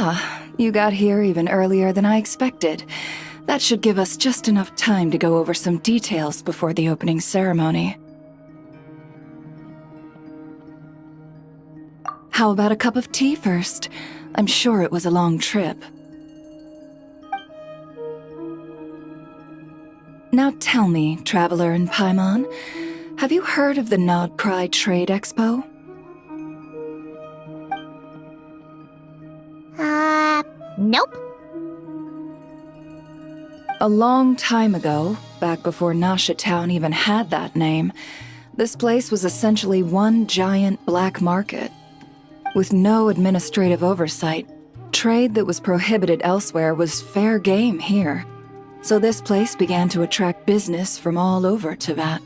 Ah, you got here even earlier than I expected. That should give us just enough time to go over some details before the opening ceremony. How about a cup of tea first? I'm sure it was a long trip. Now tell me, Traveler in Paimon, have you heard of the Nodcry Trade Expo? Nope. A long time ago, back before Nasha Town even had that name, this place was essentially one giant black market. With no administrative oversight, trade that was prohibited elsewhere was fair game here. So this place began to attract business from all over Teyvat.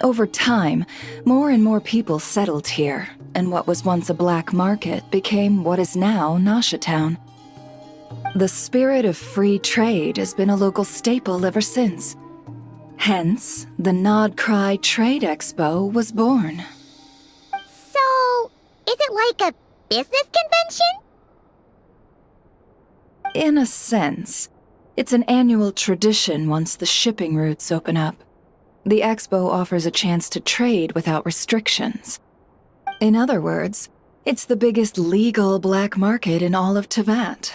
Over time, more and more people settled here, and what was once a black market became what is now Nasha Town. The spirit of free trade has been a local staple ever since. Hence, the Nodcry Trade Expo was born. So, is it like a business convention? In a sense, it's an annual tradition once the shipping routes open up. The expo offers a chance to trade without restrictions. In other words, it's the biggest legal black market in all of Teyvat.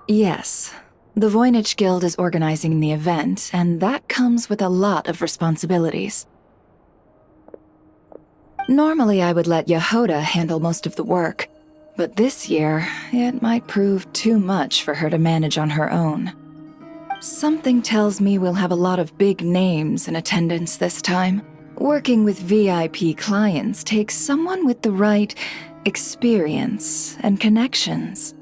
Yes, the Voynich Guild is organizing the event, and that comes with a lot of responsibilities. Normally I would let Yehoda handle most of the work, but this year, it might prove too much for her to manage on her own. Something tells me we'll have a lot of big names in attendance this time. Working with VIP clients takes someone with the right experience and connections.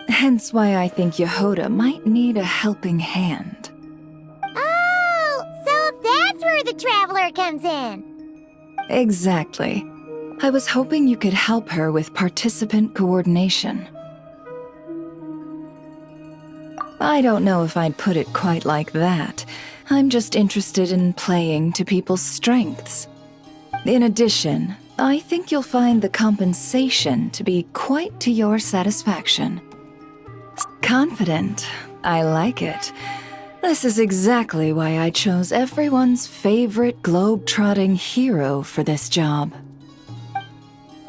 Hence why I think Yehoda might need a helping hand. Oh, so that's where the Traveler comes in. Exactly. I was hoping you could help her with participant coordination. I don't know if I'd put it quite like that. I'm just interested in playing to people's strengths. In addition, I think you'll find the compensation to be quite to your satisfaction. Confident. I like it. This is exactly why I chose everyone's favorite globe-trotting hero for this job.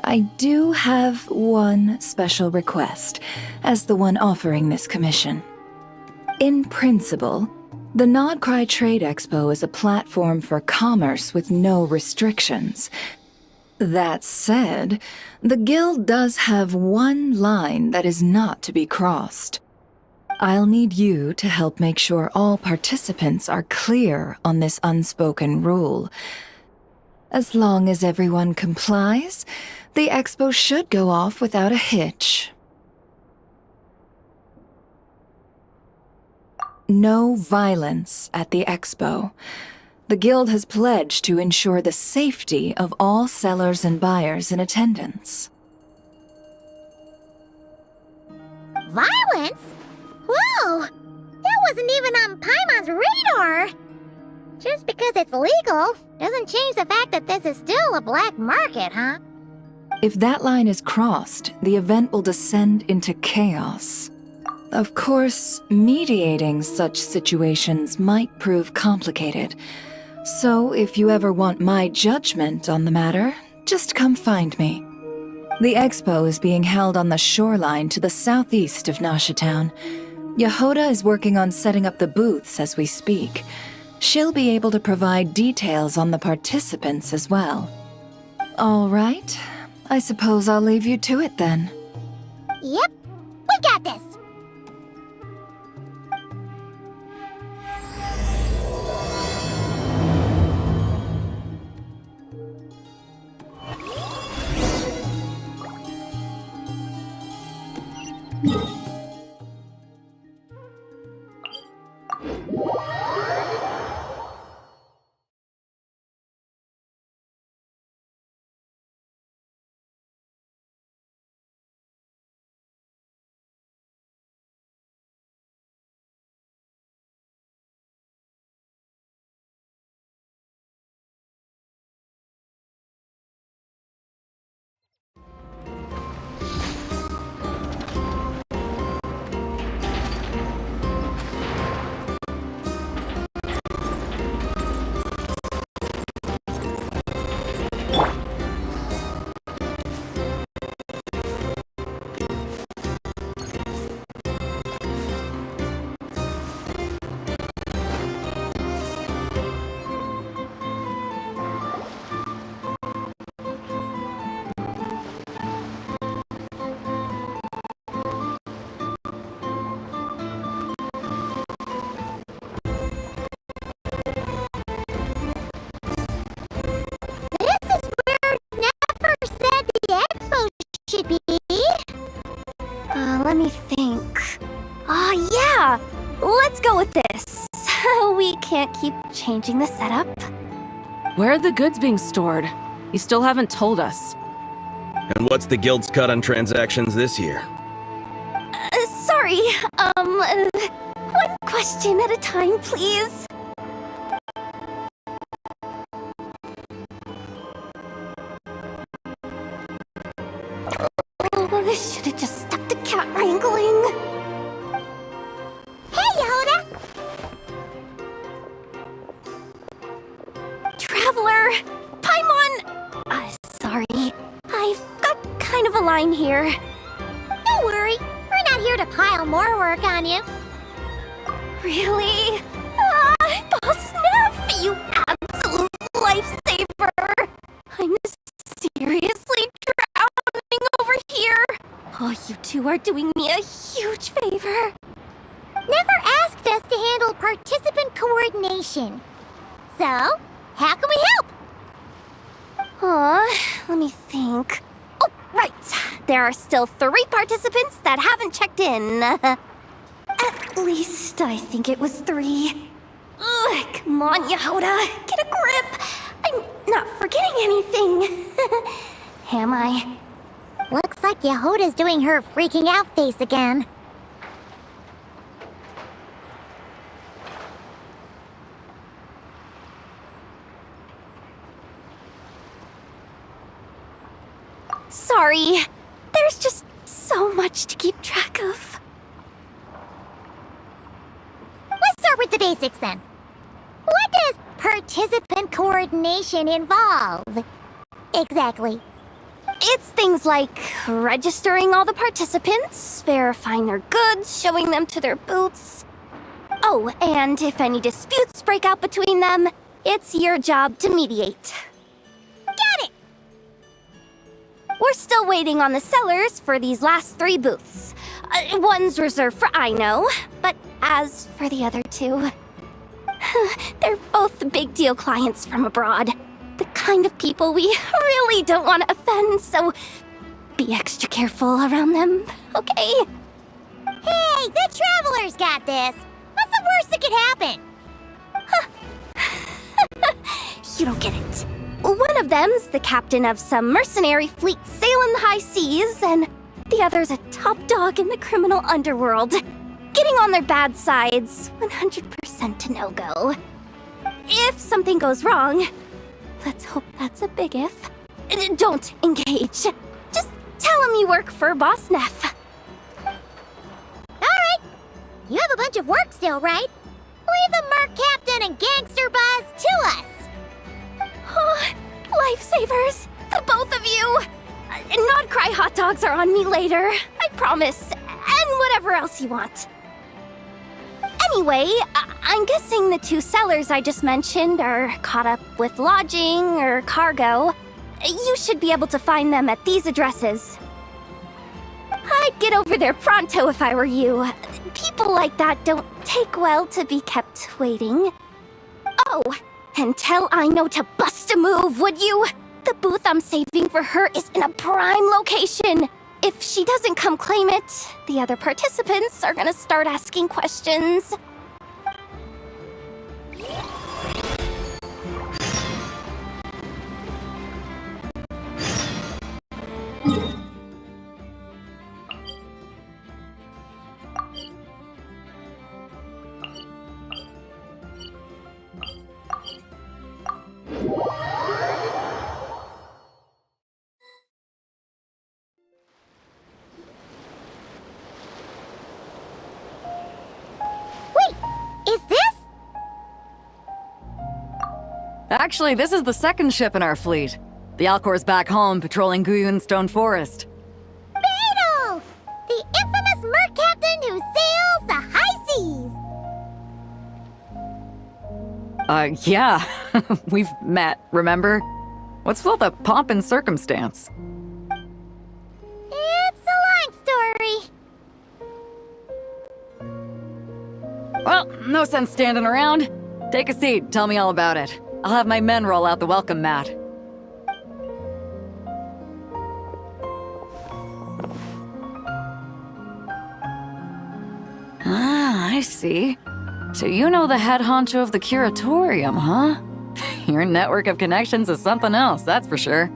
I do have one special request, as the one offering this commission. In principle, the Nodcry Trade Expo is a platform for commerce with no restrictions. That said, the Guild does have one line that is not to be crossed. I'll need you to help make sure all participants are clear on this unspoken rule. As long as everyone complies, the expo should go off without a hitch. No violence at the expo. The Guild has pledged to ensure the safety of all sellers and buyers in attendance. Violence? Whoa! That wasn't even on Paimon's radar! Just because it's legal doesn't change the fact that this is still a black market, huh? If that line is crossed, the event will descend into chaos. Of course, mediating such situations might prove complicated. So if you ever want my judgment on the matter, just come find me. The expo is being held on the shoreline to the southeast of Nasha Town. Yehoda is working on setting up the booths as we speak. She'll be able to provide details on the participants as well. All right, I suppose I'll leave you to it then. Yep, we got this! go with this. We can't keep changing the setup. Where are the goods being stored? You still haven't told us. And what's the guild's cut on transactions this year? Sorry, one question at a time, please. Oh, I should have just stopped the cat wrangling. Hey, Yehuda! Traveler! Paimon! Sorry. I've got kind of a line here. Don't worry, we're not here to pile more work on you. Really? Boss Neff, you absolute lifesaver! I'm seriously drowning over here. Oh, you two are doing me a huge favor. Never asked us to handle participant coordination. So, how can we help? Let me think. Oh, right. There are still 3 participants that haven't checked in. At least I think it was 3. Ugh, come on, Yehuda. Get a grip. I'm not forgetting anything. Am I? Looks like Yehuda's doing her freaking out face again. Sorry. There's just so much to keep track of. Let's start with the basics then. What does participant coordination involve? Exactly. It's things like registering all the participants, verifying their goods, showing them to their booths. Oh, and if any disputes break out between them, it's your job to mediate. Got it! We're still waiting on the sellers for these last 3 booths. One's reserved for Aino, but as for the other 2, they're both big deal clients from abroad. The kind of people we really don't want to offend, so be extra careful around them, okay? Hey, the Traveler's got this! What's the worst that could happen? You don't get it. One of them's the captain of some mercenary fleet sailing the high seas, and the other's a top dog in the criminal underworld. Getting on their bad sides, 100% a no-go. If something goes wrong, let's hope that's a big if, don't engage. Just tell him you work for Boss Neff. Alright. You have a bunch of work still, right? Leave the Merc Captain and Gangster Buzz to us. Oh, lifesavers, the both of you. Not cry hot dogs are on me later, I promise. And whatever else you want. Anyway, I'm guessing the 2 sellers I just mentioned are caught up with lodging or cargo. You should be able to find them at these addresses. I'd get over there pronto if I were you. People like that don't take well to be kept waiting. Oh, and tell Aino to bust a move, would you? The booth I'm saving for her is in a prime location. If she doesn't come claim it, the other participants are gonna start asking questions. Is this? Actually, this is the 2nd ship in our fleet. The Alcor's back home patrolling Guyun Stone Forest. Beetle! The infamous Merc Captain who sails the high seas! Yeah. We've met, remember? What's with all the pomp and circumstance? It's a long story. Well, no sense standing around. Take a seat, tell me all about it. I'll have my men roll out the welcome mat. Ah, I see. So you know the head honcho of the curatorium, huh? Your network of connections is something else, that's for sure.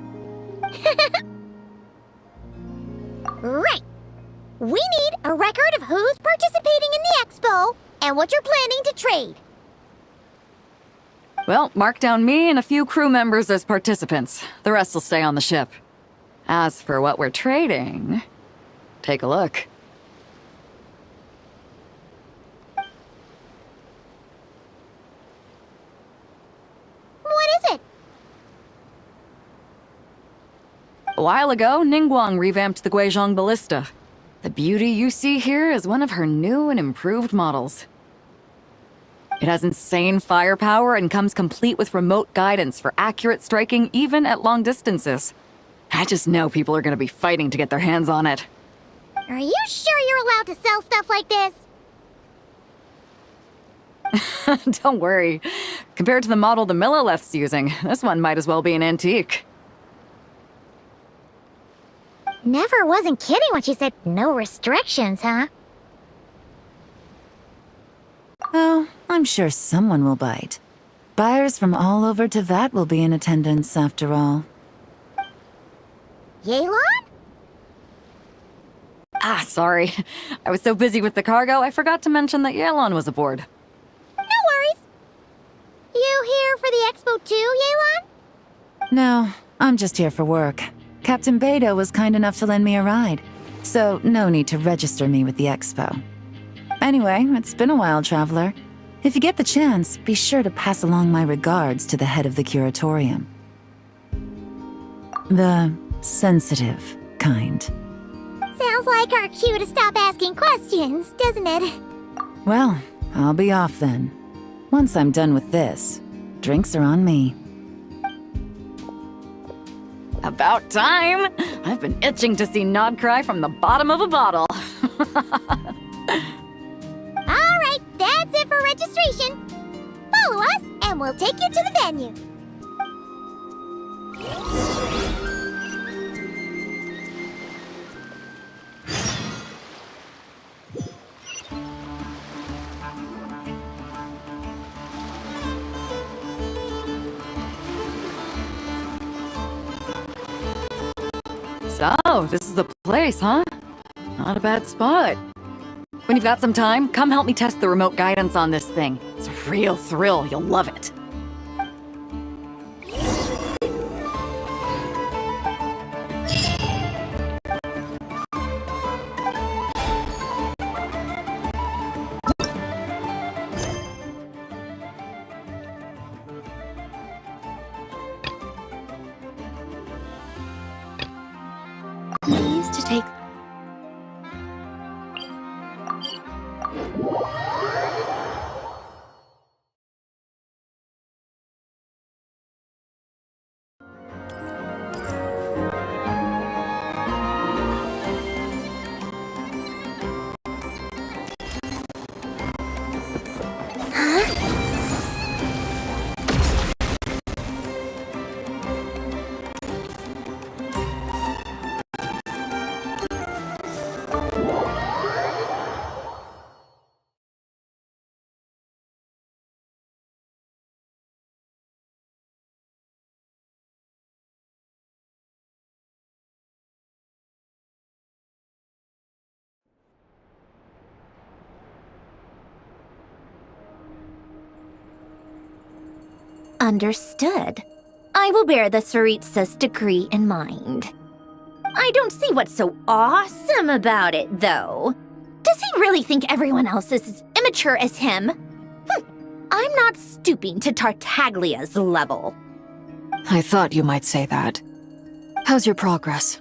Right. We need a record of who's participating in the expo and what you're planning to trade. Well, mark down me and a few crew members as participants. The rest will stay on the ship. As for what we're trading, take a look. What is it? A while ago, Ningguang revamped the Guizhong Ballista. The beauty you see here is one of her new and improved models. It has insane firepower and comes complete with remote guidance for accurate striking even at long distances. I just know people are gonna be fighting to get their hands on it. Are you sure you're allowed to sell stuff like this? Don't worry. Compared to the model the Millileth's using, this one might as well be an antique. Never wasn't kidding when she said no restrictions, huh? Oh, I'm sure someone will bite. Buyers from all over Teyvat will be in attendance after all. Yelan? Ah, sorry. I was so busy with the cargo, I forgot to mention that Yelan was aboard. No worries. You here for the expo too, Yelan? No, I'm just here for work. Captain Beidou was kind enough to lend me a ride, so no need to register me with the expo. Anyway, it's been a while, Traveler. If you get the chance, be sure to pass along my regards to the head of the curatorium. The sensitive kind. Sounds like our cue to stop asking questions, doesn't it? Well, I'll be off then. Once I'm done with this, drinks are on me. About time! I've been itching to see Nod cry from the bottom of a bottle. Alright, that's it for registration. Follow us, and we'll take you to the venue. So, this is the place, huh? Not a bad spot. When you've got some time, come help me test the remote guidance on this thing. It's a real thrill, you'll love it. We used to take... Understood. I will bear the Tsaritsa's decree in mind. I don't see what's so awesome about it, though. Does he really think everyone else is as immature as him? I'm not stooping to Tartaglia's level. I thought you might say that. How's your progress?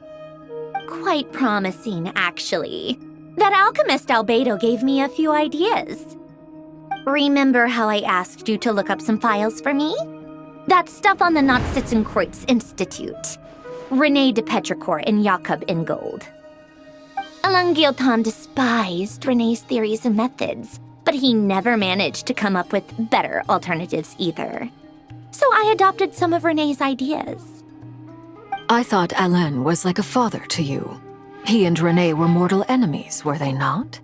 Quite promising, actually. That alchemist Albedo gave me a few ideas. Remember how I asked you to look up some files for me? That stuff on the Nachtschitzenkreuz Institute. René de Petrichor and Jakob Ingold. Elungilton despised René's theories and methods, but he never managed to come up with better alternatives either. So I adopted some of René's ideas. I thought Alain was like a father to you. He and René were mortal enemies, were they not?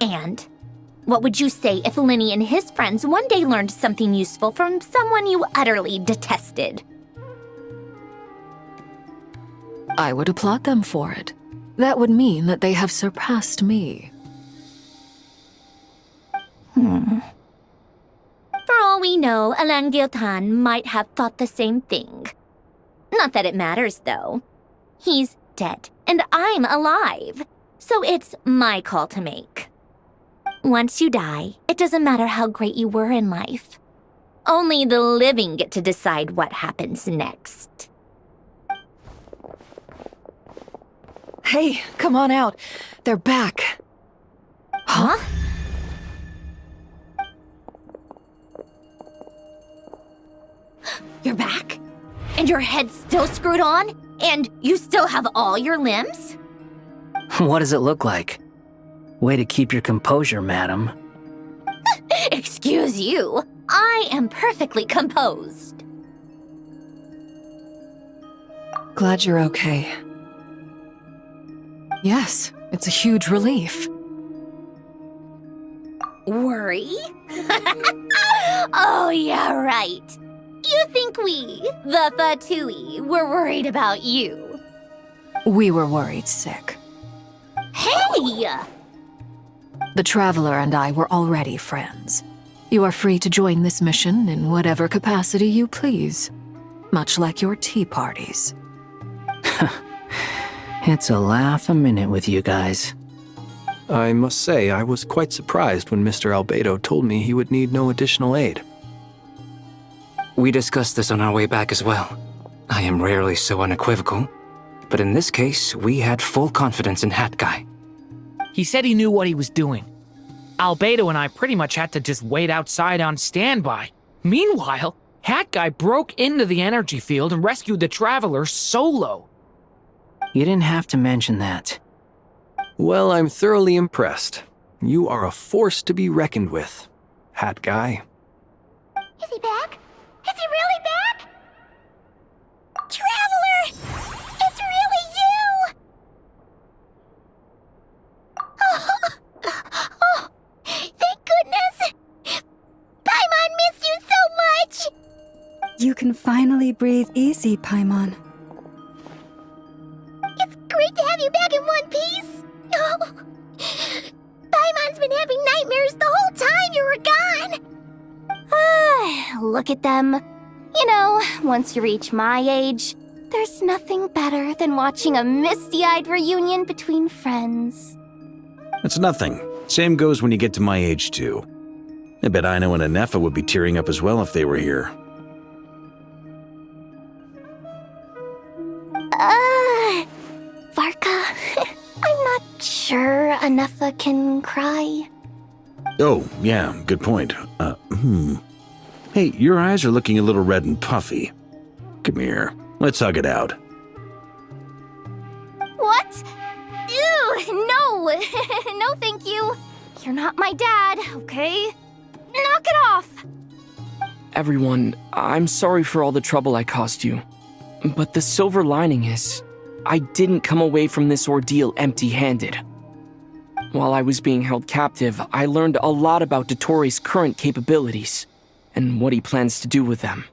And what would you say if Lenny and his friends one day learned something useful from someone you utterly detested? I would applaud them for it. That would mean that they have surpassed me. For all we know, Alain Giltan might have thought the same thing. Not that it matters, though. He's dead, and I'm alive. So it's my call to make. Once you die, it doesn't matter how great you were in life. Only the living get to decide what happens next. Hey, come on out. They're back. Huh? You're back? And your head's still screwed on? And you still have all your limbs? What does it look like? Way to keep your composure, madam. Excuse you. I am perfectly composed. Glad you're okay. Yes, it's a huge relief. Worry? Oh, yeah, right. You think we, the Fatui, were worried about you? We were worried sick. Hey! The Traveler and I were already friends. You are free to join this mission in whatever capacity you please. Much like your tea parties. It's a laugh a minute with you guys. I must say, I was quite surprised when Mr. Albedo told me he would need no additional aid. We discussed this on our way back as well. I am rarely so unequivocal, but in this case, we had full confidence in Hat Guy. He said he knew what he was doing. Albedo and I pretty much had to just wait outside on standby. Meanwhile, Hat Guy broke into the energy field and rescued the Traveler solo. You didn't have to mention that. Well, I'm thoroughly impressed. You are a force to be reckoned with, Hat Guy. Is he back? Is he really back? Traveler! It's really you! Oh, thank goodness! Paimon missed you so much! You can finally breathe easy, Paimon. It's great to have you back in one piece! Oh, Paimon's been having nightmares the whole time you were gone! Look at them. You know, once you reach my age, there's nothing better than watching a misty-eyed reunion between friends. It's nothing. Same goes when you get to my age, too. I bet Ino and Anefa would be tearing up as well if they were here. Varka, I'm not sure Anefa can cry. Oh, yeah, good point. Hey, your eyes are looking a little red and puffy. Come here, let's hug it out. What? Ew, no! No, thank you. You're not my dad, okay? Knock it off! Everyone, I'm sorry for all the trouble I caused you. But the silver lining is, I didn't come away from this ordeal empty-handed. While I was being held captive, I learned a lot about Dottoro's current capabilities, and what he plans to do with them.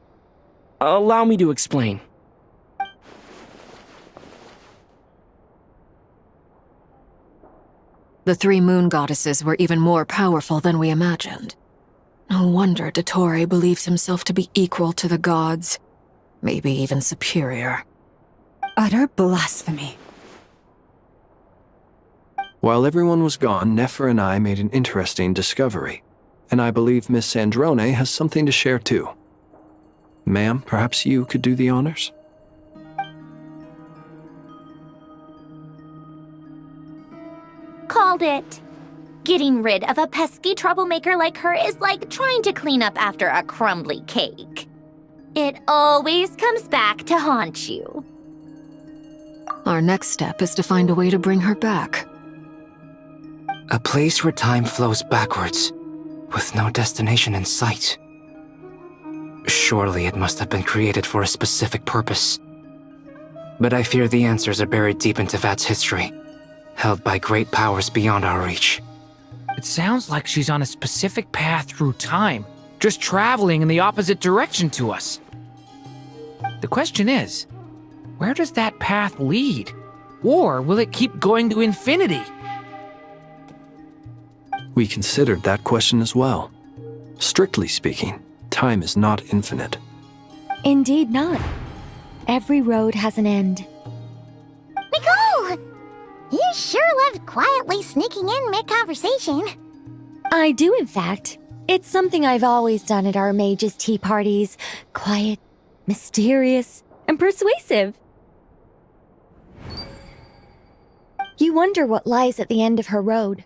Allow me to explain. The three moon goddesses were even more powerful than we imagined. No wonder Dottore believes himself to be equal to the gods, maybe even superior. Utter blasphemy. While everyone was gone, Nefer and I made an interesting discovery, and I believe Miss Sandrone has something to share too. Ma'am, perhaps you could do the honors? Called it. Getting rid of a pesky troublemaker like her is like trying to clean up after a crumbly cake. It always comes back to haunt you. Our next step is to find a way to bring her back. A place where time flows backwards, with no destination in sight. Surely it must have been created for a specific purpose. But I fear the answers are buried deep into Vat's history, held by great powers beyond our reach. It sounds like she's on a specific path through time, just traveling in the opposite direction to us. The question is, where does that path lead? Or will it keep going to infinity? We considered that question as well. Strictly speaking, time is not infinite. Indeed not. Every road has an end. Nicole! You sure loved quietly sneaking in mid-conversation. I do, in fact. It's something I've always done at our mages' tea parties. Quiet, mysterious, and persuasive. You wonder what lies at the end of her road.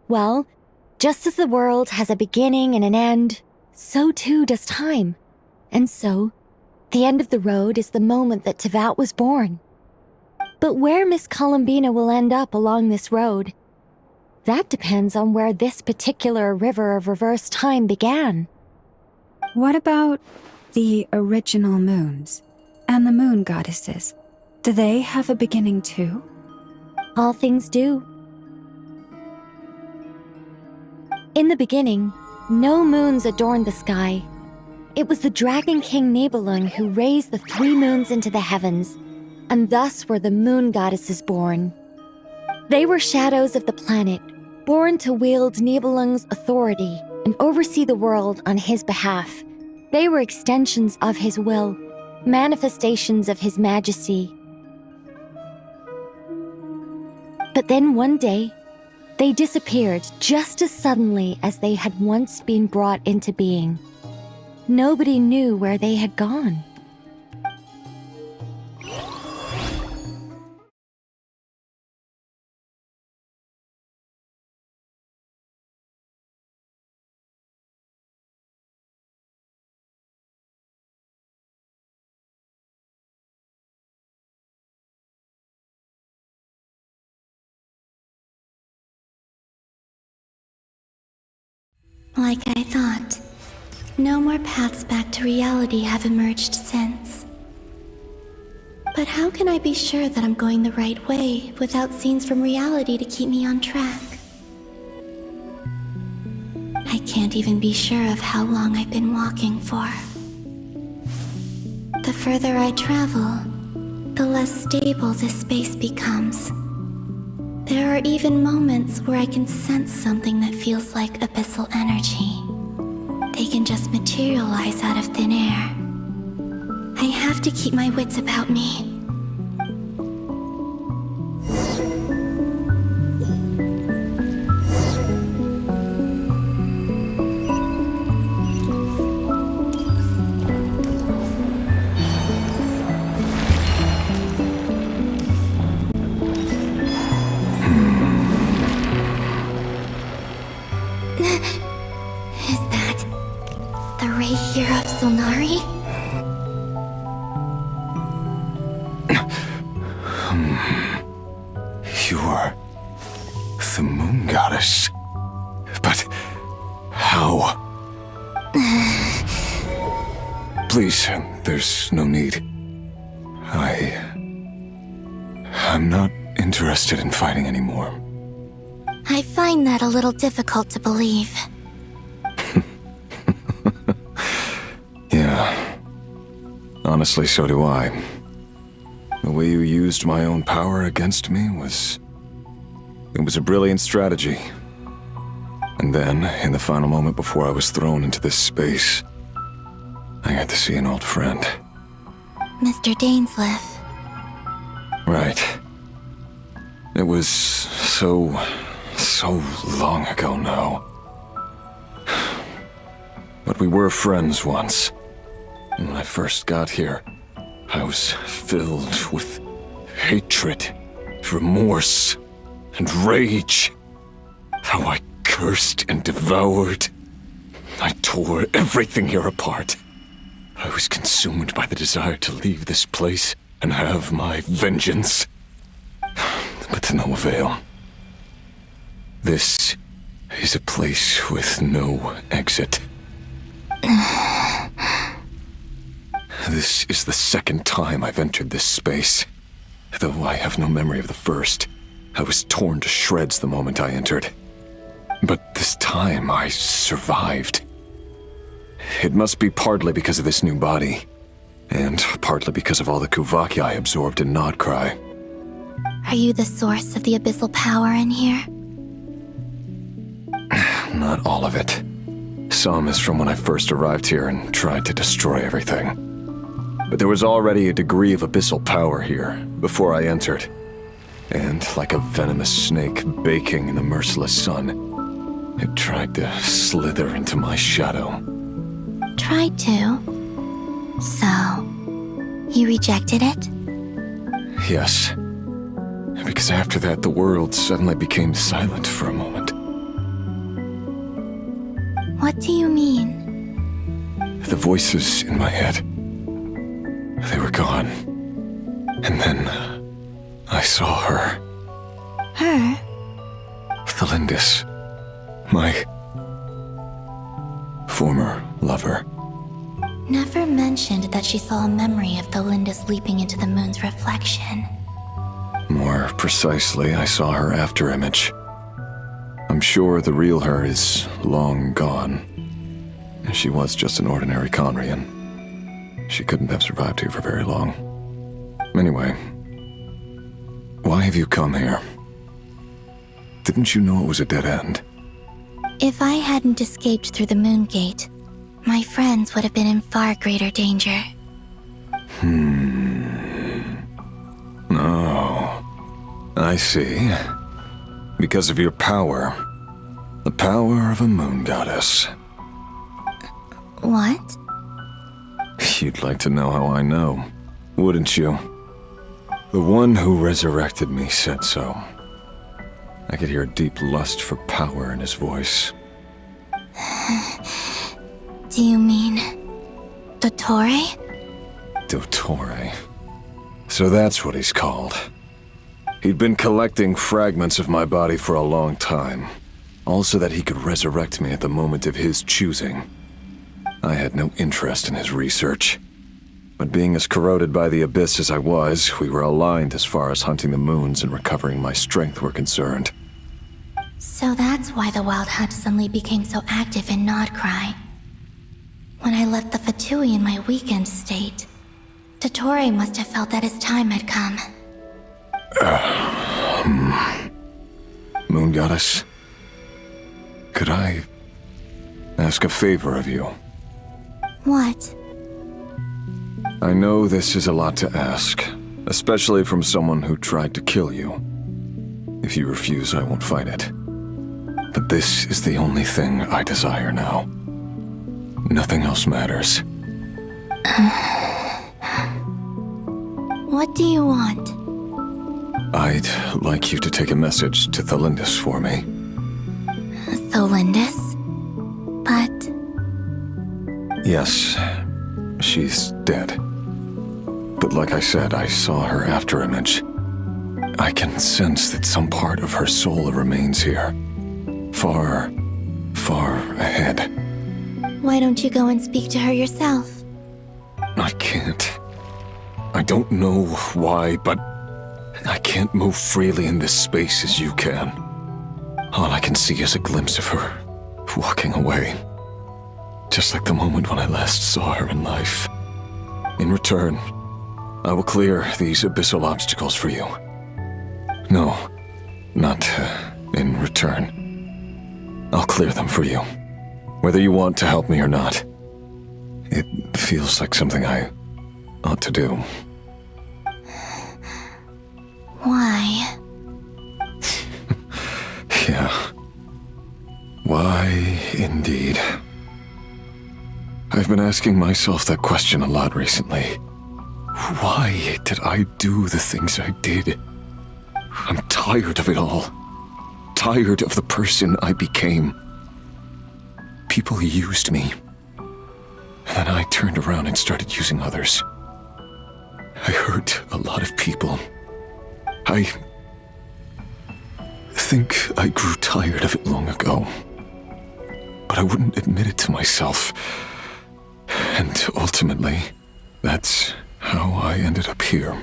Well, just as the world has a beginning and an end, so too does time. And so, the end of the road is the moment that Tevat was born. But where Miss Columbina will end up along this road, that depends on where this particular river of reverse time began. What about the original moons and the moon goddesses? Do they have a beginning too? All things do. In the beginning, no moons adorned the sky. It was the Dragon King Nibelung who raised the 3 moons into the heavens, and thus were the moon goddesses born. They were shadows of the planet, born to wield Nibelung's authority and oversee the world on his behalf. They were extensions of his will, manifestations of his majesty. But then one day, they disappeared just as suddenly as they had once been brought into being. Nobody knew where they had gone. Like I thought, no more paths back to reality have emerged since. But how can I be sure that I'm going the right way without scenes from reality to keep me on track? I can't even be sure of how long I've been walking for. The further I travel, the less stable this space becomes. There are even moments where I can sense something that feels like abyssal energy. They can just materialize out of thin air. I have to keep my wits about me. You're the moon goddess. But how? Please, there's no need. I'm not interested in fighting anymore. I find that a little difficult to believe. Yeah. Honestly, so do I. The way you used my own power against me was... It was a brilliant strategy. And then, in the final moment before I was thrown into this space, I got to see an old friend. Mr. Dainsleif. Right. It was so long ago now. But we were friends once. And when I first got here, I was filled with hatred, remorse, and rage. How I cursed and devoured. I tore everything here apart. I was consumed by the desire to leave this place and have my vengeance. But to no avail. This is a place with no exit. This is the second time I've entered this space. Though I have no memory of the first. I was torn to shreds the moment I entered. But this time I survived. It must be partly because of this new body, and partly because of all the Kuvaki I absorbed in Nodcry. Are you the source of the abyssal power in here? Not all of it. Some is from when I first arrived here and tried to destroy everything. But there was already a degree of abyssal power here before I entered. And like a venomous snake baking in the merciless sun, it tried to slither into my shadow. Tried to? So, you rejected it? Yes. Because after that, the world suddenly became silent for a moment. What do you mean? The voices in my head, they were gone. And then I saw her. Her? Thelindis. My former lover. Never mentioned that she saw a memory of Thelindis leaping into the moon's reflection. More precisely, I saw her afterimage. I'm sure the real her is long gone. She was just an ordinary Conrian. She couldn't have survived here for very long. Anyway, why have you come here? Didn't you know it was a dead end? If I hadn't escaped through the moon gate, my friends would have been in far greater danger. Oh, I see. Because of your power. The power of a moon goddess. What? You'd like to know how I know, wouldn't you? The one who resurrected me said so. I could hear a deep lust for power in his voice. Do you mean... Dottore? Dottore. So that's what he's called. He'd been collecting fragments of my body for a long time, all so that he could resurrect me at the moment of his choosing. I had no interest in his research. But being as corroded by the abyss as I was, we were aligned as far as hunting the moons and recovering my strength were concerned. So that's why the Wild Hunt suddenly became so active in Nodcry. When I left the Fatui in my weakened state, Dottore must have felt that his time had come. Moon Goddess, could I ask a favor of you? What? I know this is a lot to ask, especially from someone who tried to kill you. If you refuse, I won't fight it. But this is the only thing I desire now. Nothing else matters. What do you want? I'd like you to take a message to Thelindis for me. Thelindis? But... Yes, she's dead. But like I said, I saw her afterimage. I can sense that some part of her soul remains here. Far, far ahead. Why don't you go and speak to her yourself? I can't. I don't know why, but I can't move freely in this space as you can. All I can see is a glimpse of her, walking away. Just like the moment when I last saw her in life. In return, I will clear these abyssal obstacles for you. No, not in return. I'll clear them for you, whether you want to help me or not. It feels like something I ought to do. Why? Yeah. Why, indeed. I've been asking myself that question a lot recently. Why did I do the things I did? I'm tired of it all. Tired of the person I became. People used me. And then I turned around and started using others. I hurt a lot of people. I think I grew tired of it long ago. But I wouldn't admit it to myself. And ultimately, that's how I ended up here.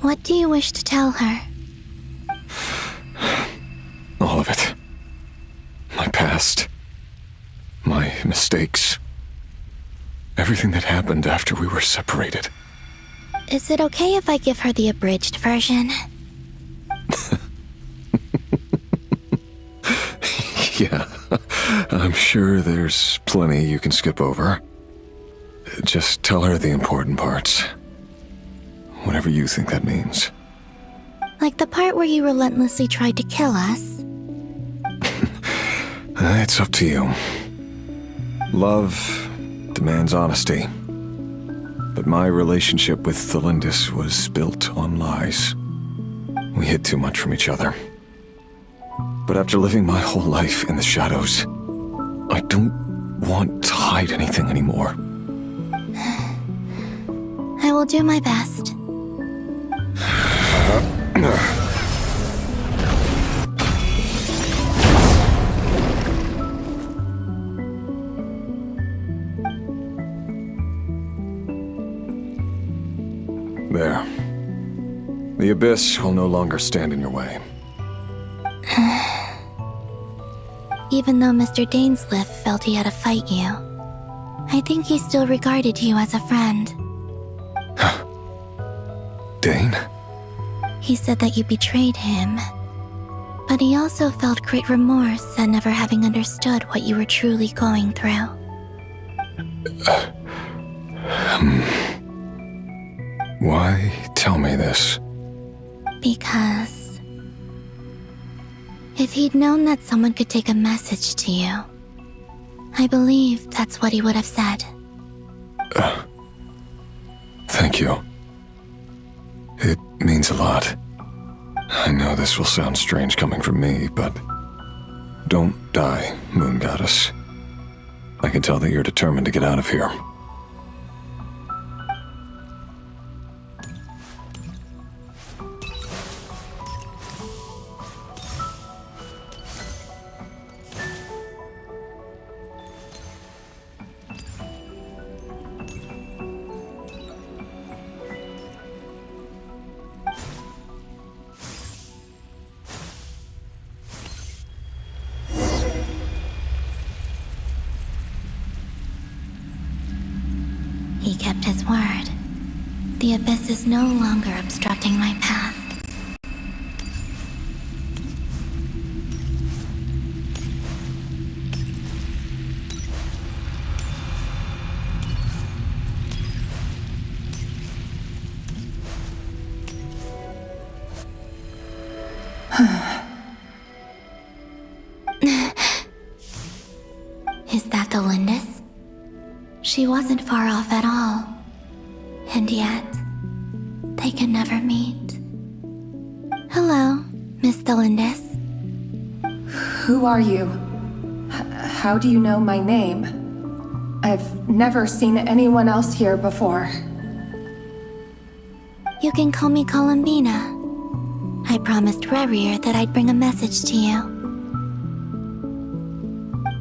What do you wish to tell her? past, my mistakes, everything that happened after we were separated. Is it okay if I give her the abridged version? Yeah, I'm sure there's plenty you can skip over. Just tell her the important parts. Whatever you think that means. Like the part where you relentlessly tried to kill us? It's up to you. Love demands honesty. But my relationship with Thelindis was built on lies. We hid too much from each other. But after living my whole life in the shadows, I don't want to hide anything anymore. I will do my best. There. The Abyss will no longer stand in your way. Even though Mr. Dainsleif felt he had to fight you, I think he still regarded you as a friend. Dane? He said that you betrayed him, but he also felt great remorse at never having understood what you were truly going through. Why tell me this? Because if he'd known that someone could take a message to you, I believe that's what he would have said. Thank you. It means a lot. I know this will sound strange coming from me, but don't die, Moon Goddess. I can tell that you're determined to get out of here. He kept his word. The Abyss is no longer obstructing my path. Is that the Lindis? She wasn't far off at all. And yet, they can never meet. Hello, Miss Thelindis. Who are you? How do you know my name? I've never seen anyone else here before. You can call me Columbina. I promised Rerir that I'd bring a message to you.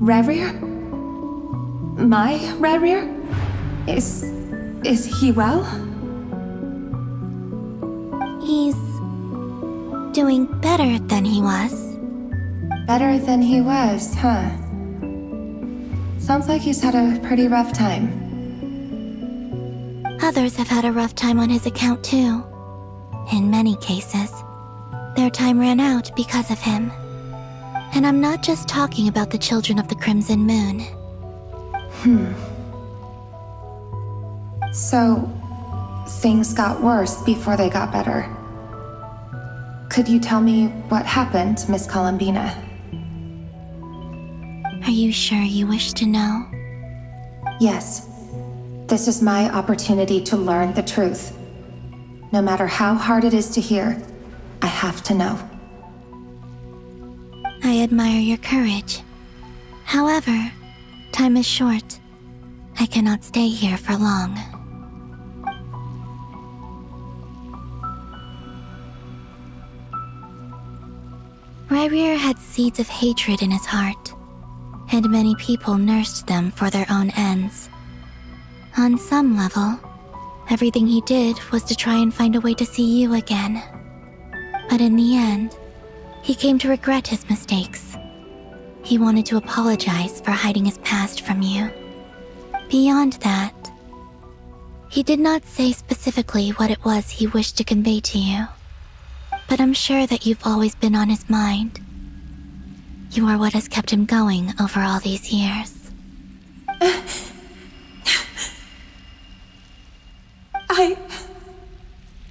Rerir? My Rerir? Is he well? He's doing better than he was. Better than he was, huh? Sounds like he's had a pretty rough time. Others have had a rough time on his account too. In many cases, their time ran out because of him. And I'm not just talking about the children of the Crimson Moon. So, things got worse before they got better. Could you tell me what happened, Miss Columbina? Are you sure you wish to know? Yes. This is my opportunity to learn the truth. No matter how hard it is to hear, I have to know. I admire your courage. However, time is short. I cannot stay here for long. Rerir had seeds of hatred in his heart, and many people nursed them for their own ends. On some level, everything he did was to try and find a way to see you again. But in the end, he came to regret his mistakes. He wanted to apologize for hiding his past from you. Beyond that, he did not say specifically what it was he wished to convey to you, but I'm sure that you've always been on his mind. You are what has kept him going over all these years.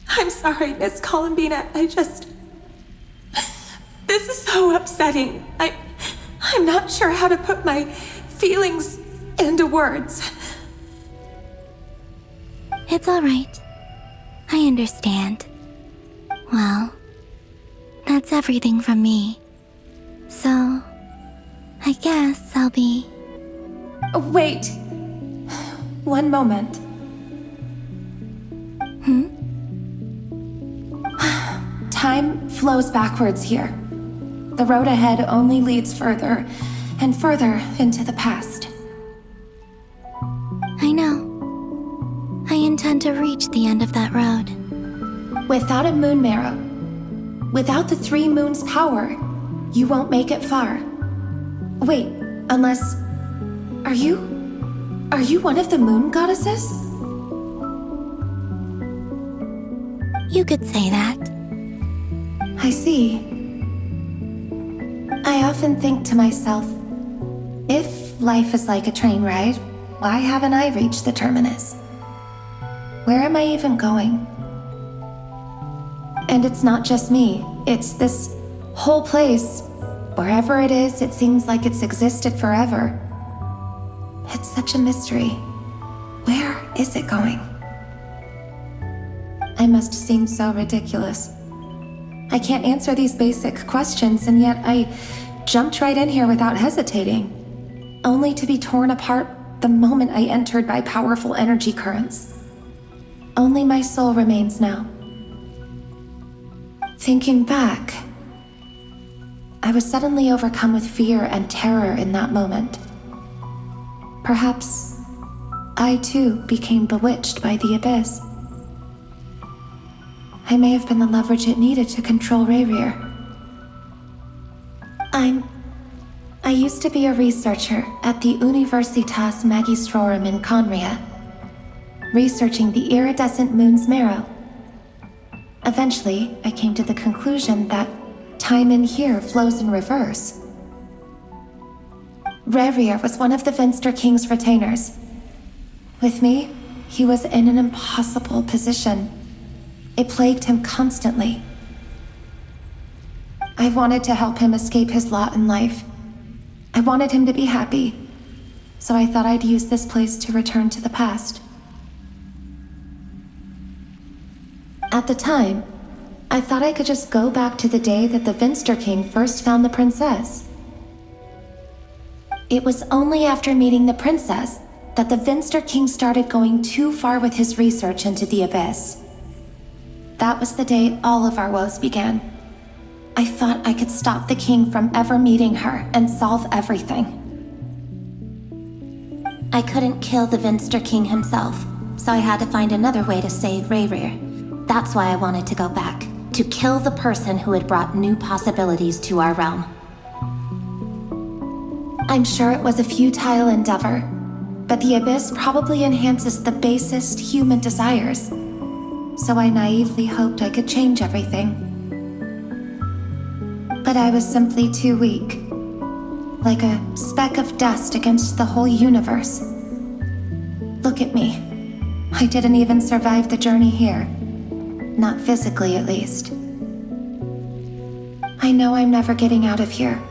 I'm sorry, Miss Columbina. This is so upsetting. I'm not sure how to put my feelings into words. It's all right. I understand. Well, that's everything from me. So, I guess I'll be... Wait. One moment. Time flows backwards here. The road ahead only leads further and further into the past. I know. I intend to reach the end of that road. Without a moon marrow, without the 3 moons' power, you won't make it far. Wait, unless... Are you one of the moon goddesses? You could say that. I see. I often think to myself, if life is like a train ride, why haven't I reached the terminus? Where am I even going? And it's not just me, it's this whole place. Wherever it is, it seems like it's existed forever. It's such a mystery. Where is it going? I must seem so ridiculous. I can't answer these basic questions, and yet I jumped right in here without hesitating, only to be torn apart the moment I entered by powerful energy currents. Only my soul remains now. Thinking back, I was suddenly overcome with fear and terror in that moment. Perhaps I too became bewitched by the abyss. I may have been the leverage it needed to control Rayrir. I used to be a researcher at the Universitas Magistrorum in Conria, researching the iridescent moon's marrow. Eventually, I came to the conclusion that time in here flows in reverse. Rayrir was one of the Venster King's retainers. With me, he was in an impossible position. It plagued him constantly. I wanted to help him escape his lot in life. I wanted him to be happy, so I thought I'd use this place to return to the past. At the time, I thought I could just go back to the day that the Venster King first found the princess. It was only after meeting the princess that the Venster King started going too far with his research into the abyss. That was the day all of our woes began. I thought I could stop the king from ever meeting her and solve everything. I couldn't kill the Venster King himself, so I had to find another way to save Rayrir. That's why I wanted to go back, to kill the person who had brought new possibilities to our realm. I'm sure it was a futile endeavor, but the abyss probably enhances the basest human desires. So I naively hoped I could change everything. But I was simply too weak, like a speck of dust against the whole universe. Look at me. I didn't even survive the journey here. Not physically, at least. I know I'm never getting out of here,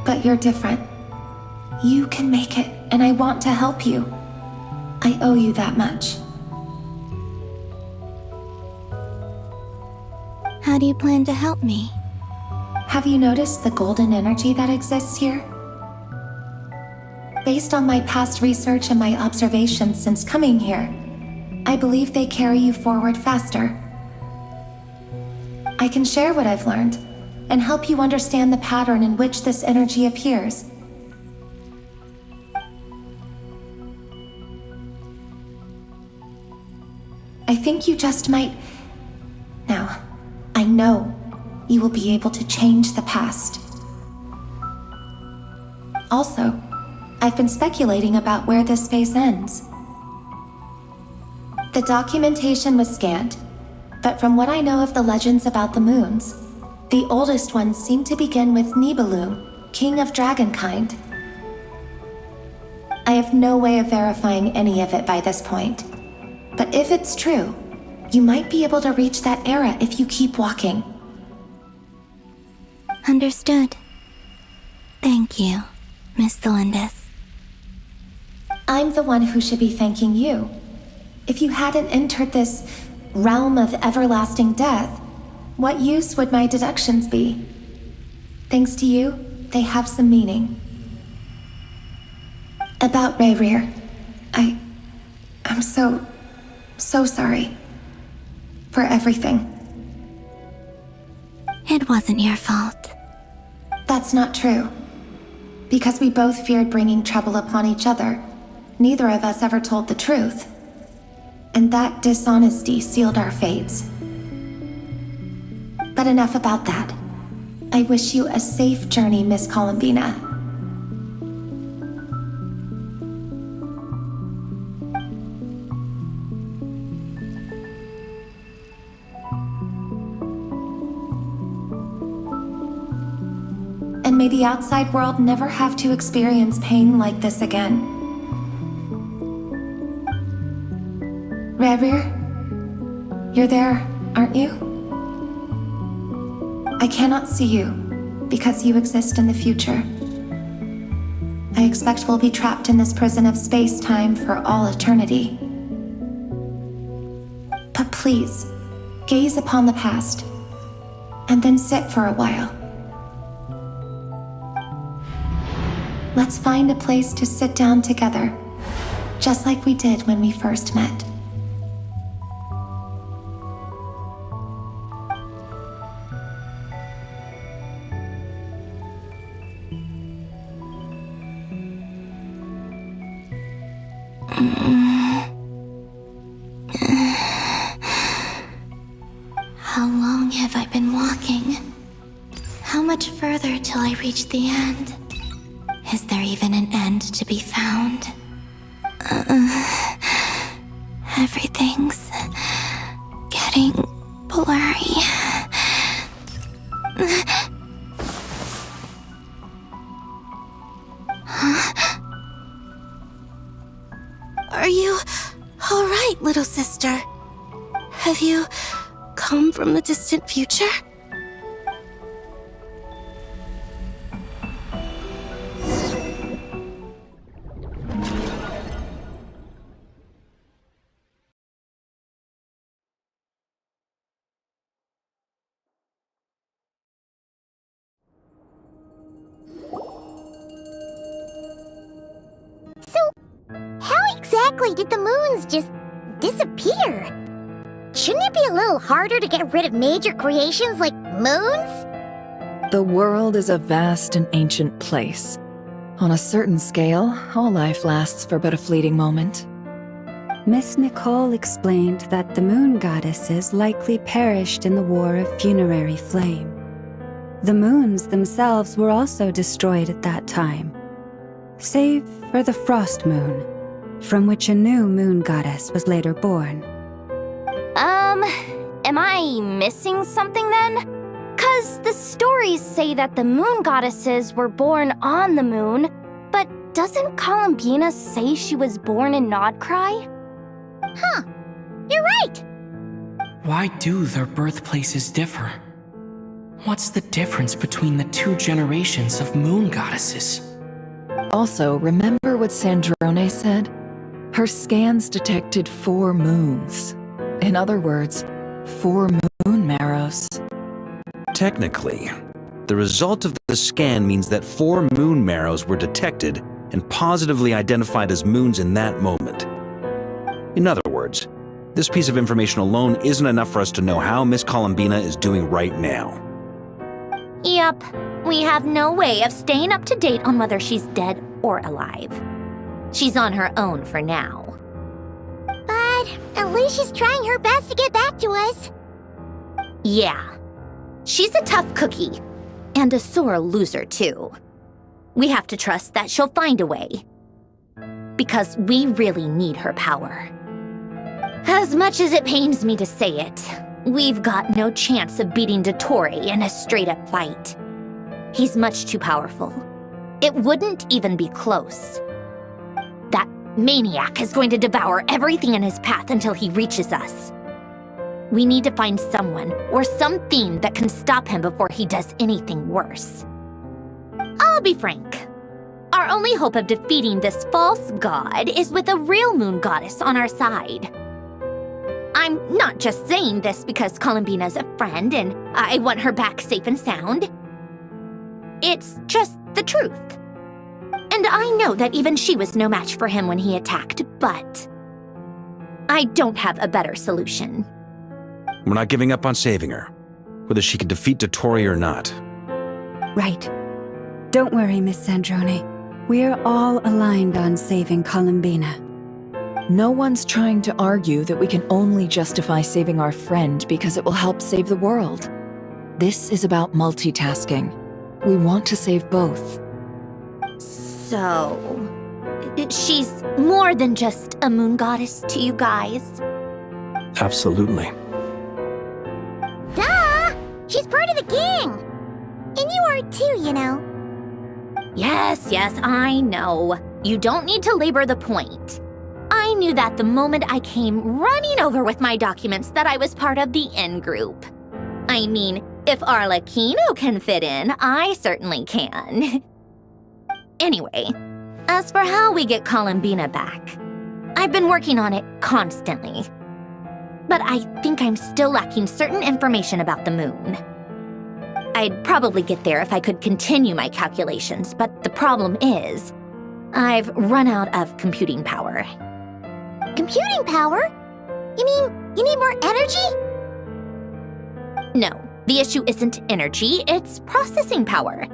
but you're different. You can make it, and I want to help you. I owe you that much. How do you plan to help me? Have you noticed the golden energy that exists here? Based on my past research and my observations since coming here, I believe they carry you forward faster. I can share what I've learned and help you understand the pattern in which this energy appears. I think you just might... Now, I know you will be able to change the past. Also, I've been speculating about where this space ends. The documentation was scanned, but from what I know of the legends about the moons, the oldest ones seem to begin with Nibelung, king of dragonkind. I have no way of verifying any of it by this point, but if it's true, you might be able to reach that era if you keep walking. Understood. Thank you, Miss Delindis. I'm the one who should be thanking you. If you hadn't entered this realm of everlasting death, what use would my deductions be? Thanks to you, they have some meaning. About Rayrir, I'm so sorry. For everything. It wasn't your fault. That's not true. Because we both feared bringing trouble upon each other, neither of us ever told the truth. And that dishonesty sealed our fates. But enough about that. I wish you a safe journey, Miss Columbina. And may the outside world never have to experience pain like this again. Rayrir, you're there, aren't you? I cannot see you, because you exist in the future. I expect we'll be trapped in this prison of space-time for all eternity. But please, gaze upon the past, and then sit for a while. Let's find a place to sit down together, just like we did when we first met. How long have I been walking? How much further till I reach the end? Is there even an end to be found? Everything's getting blurry. Huh? Are you all right, little sister? Have you come from the distant future? Exactly did the moons just disappear? Shouldn't it be a little harder to get rid of major creations like moons? The world is a vast and ancient place. On a certain scale, all life lasts for but a fleeting moment. Miss Nicole explained that the moon goddesses likely perished in the War of Funerary Flame. The moons themselves were also destroyed at that time, save for the Frost Moon, from which a new moon goddess was later born. Am I missing something then? 'Cause the stories say that the moon goddesses were born on the moon, but doesn't Columbina say she was born in Nodcry? Huh, you're right! Why do their birthplaces differ? What's the difference between the two generations of moon goddesses? Also, remember what Sandrone said? Her scans detected 4 moons. In other words, 4 moon marrows. Technically, the result of the scan means that 4 moon marrows were detected and positively identified as moons in that moment. In other words, this piece of information alone isn't enough for us to know how Miss Columbina is doing right now. Yep, we have no way of staying up to date on whether she's dead or alive. She's on her own for now. But at least she's trying her best to get back to us. Yeah. She's a tough cookie. And a sore loser, too. We have to trust that she'll find a way. Because we really need her power. As much as it pains me to say it, we've got no chance of beating Dottore in a straight-up fight. He's much too powerful. It wouldn't even be close. That maniac is going to devour everything in his path until he reaches us. We need to find someone or something that can stop him before he does anything worse. I'll be frank. Our only hope of defeating this false god is with a real moon goddess on our side. I'm not just saying this because Columbina's a friend and I want her back safe and sound. It's just the truth. And I know that even she was no match for him when he attacked, but I don't have a better solution. We're not giving up on saving her, whether she can defeat Dottore or not. Right. Don't worry, Miss Sandrone. We're all aligned on saving Columbina. No one's trying to argue that we can only justify saving our friend because it will help save the world. This is about multitasking. We want to save both. So, she's more than just a moon goddess to you guys? Absolutely. Duh! She's part of the king! And you are too, you know. Yes, I know. You don't need to labor the point. I knew that the moment I came running over with my documents that I was part of the in-group. I mean, if Arlecchino can fit in, I certainly can. Anyway, as for how we get Columbina back, I've been working on it constantly. But I think I'm still lacking certain information about the moon. I'd probably get there if I could continue my calculations, but the problem is, I've run out of computing power. Computing power? You mean you need more energy? No, the issue isn't energy, it's processing power.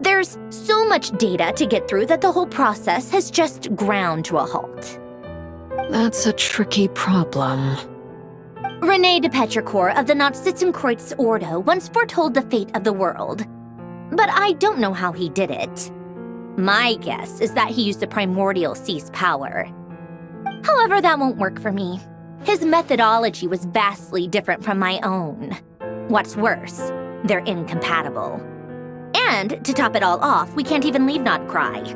There's so much data to get through that the whole process has just ground to a halt. That's a tricky problem. René de Petrichor of the Nazissenkreuz Ordo once foretold the fate of the world. But I don't know how he did it. My guess is that he used the primordial sea's power. However, that won't work for me. His methodology was vastly different from my own. What's worse, they're incompatible. And, to top it all off, we can't even leave Notcry.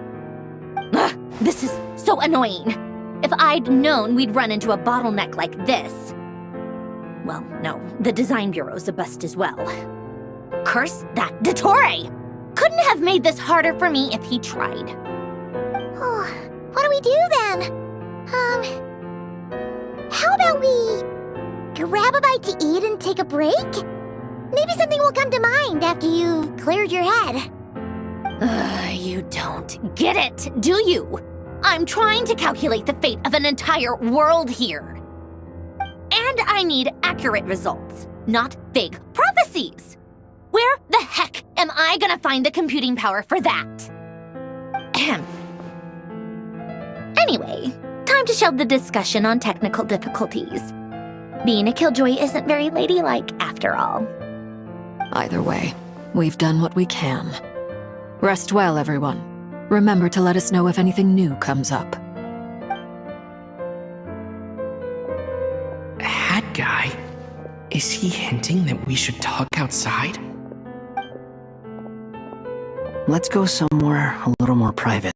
Ugh, this is so annoying. If I'd known we'd run into a bottleneck like this... Well, no, the design bureau's a bust as well. Curse that Dottore! Couldn't have made this harder for me if he tried. Oh, what do we do then? How about we grab a bite to eat and take a break? Maybe something will come to mind after you've cleared your head. You don't get it, do you? I'm trying to calculate the fate of an entire world here. And I need accurate results, not vague prophecies. Where the heck am I gonna find the computing power for that? Ahem. Anyway, time to shelve the discussion on technical difficulties. Being a killjoy isn't very ladylike after all. Either way, we've done what we can. Rest well, everyone. Remember to let us know if anything new comes up. Hat guy? Is he hinting that we should talk outside? Let's go somewhere a little more private.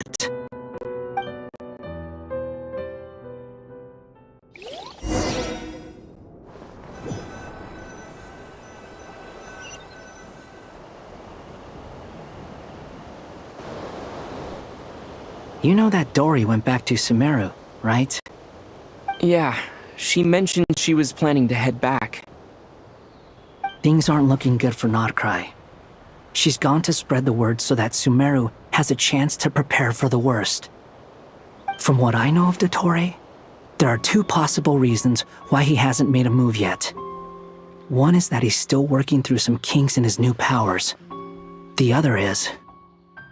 You know that Dory went back to Sumeru, right? Yeah, she mentioned she was planning to head back. Things aren't looking good for Notcry. She's gone to spread the word so that Sumeru has a chance to prepare for the worst. From what I know of Dottore, there are two possible reasons why he hasn't made a move yet. One is that he's still working through some kinks in his new powers. The other is,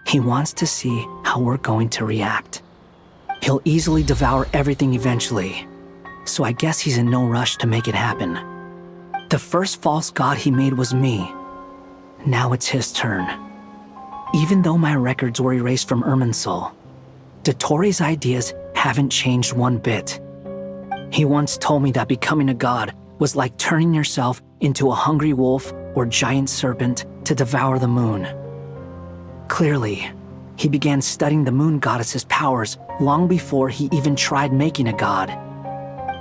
he wants to see how we're going to react. He'll easily devour everything eventually, so I guess he's in no rush to make it happen. The first false god he made was me. Now it's his turn. Even though my records were erased from Irminsul, Dottore ideas haven't changed one bit. He once told me that becoming a god was like turning yourself into a hungry wolf or giant serpent to devour the moon. Clearly, he began studying the moon goddess's powers long before he even tried making a god.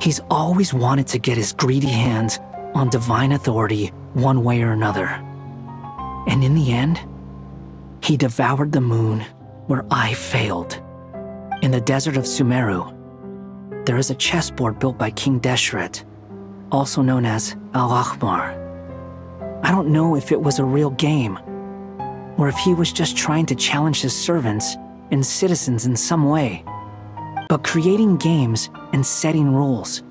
He's always wanted to get his greedy hands on divine authority one way or another. And in the end, he devoured the moon where I failed. In the desert of Sumeru, there is a chessboard built by King Deshret, also known as Al-Ahmar. I don't know if it was a real game, or if he was just trying to challenge his servants and citizens in some way. But creating games and setting rules,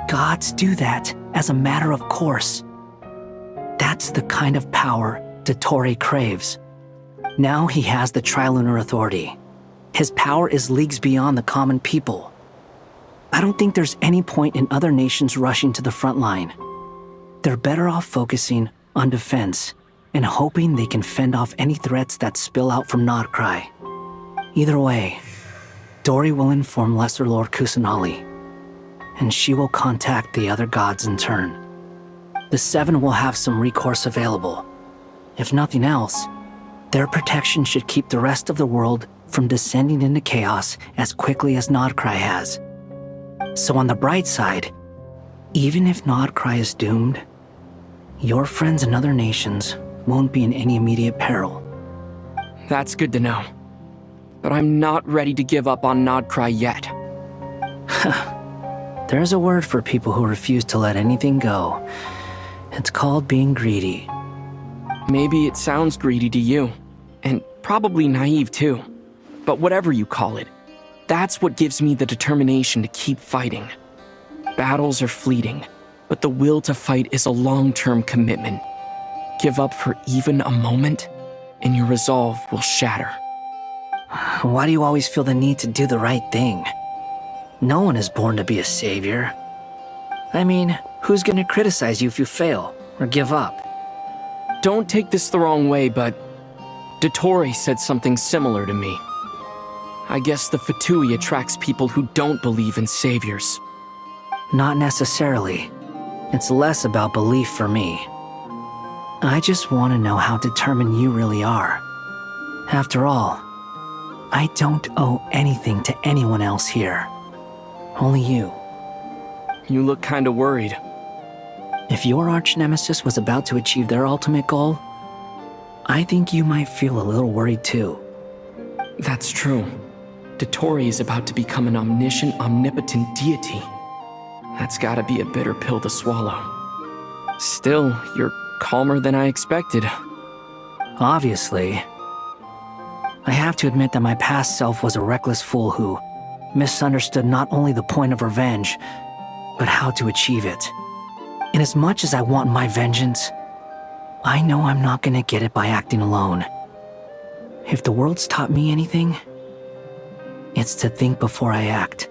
gods do that as a matter of course. That's the kind of power Dottore craves. Now he has the Trilunar Authority. His power is leagues beyond the common people. I don't think there's any point in other nations rushing to the front line. They're better off focusing on defense and hoping they can fend off any threats that spill out from Nodcry. Either way, Dori will inform Lesser Lord Kusanali, and she will contact the other gods in turn. The Seven will have some recourse available. If nothing else, their protection should keep the rest of the world from descending into chaos as quickly as Nodcry has. So on the bright side, even if Nodcry is doomed, your friends in other nations won't be in any immediate peril. That's good to know. But I'm not ready to give up on Nodcry yet. There's a word for people who refuse to let anything go. It's called being greedy. Maybe it sounds greedy to you, and probably naive too. But whatever you call it, that's what gives me the determination to keep fighting. Battles are fleeting, but the will to fight is a long-term commitment. Give up for even a moment, and your resolve will shatter. Why do you always feel the need to do the right thing? No one is born to be a savior. I mean, who's gonna criticize you if you fail, or give up? Don't take this the wrong way, but Dottore said something similar to me. I guess the Fatui attracts people who don't believe in saviors. Not necessarily. It's less about belief for me. I just want to know how determined you really are. After all, I don't owe anything to anyone else here. Only you. You look kinda worried. If your arch-nemesis was about to achieve their ultimate goal, I think you might feel a little worried too. That's true. Dottore is about to become an omniscient, omnipotent deity. That's gotta be a bitter pill to swallow. Still, you're calmer than I expected. Obviously. I have to admit that my past self was a reckless fool who misunderstood not only the point of revenge, but how to achieve it. And as much as I want my vengeance, I know I'm not gonna get it by acting alone. If the world's taught me anything, it's to think before I act.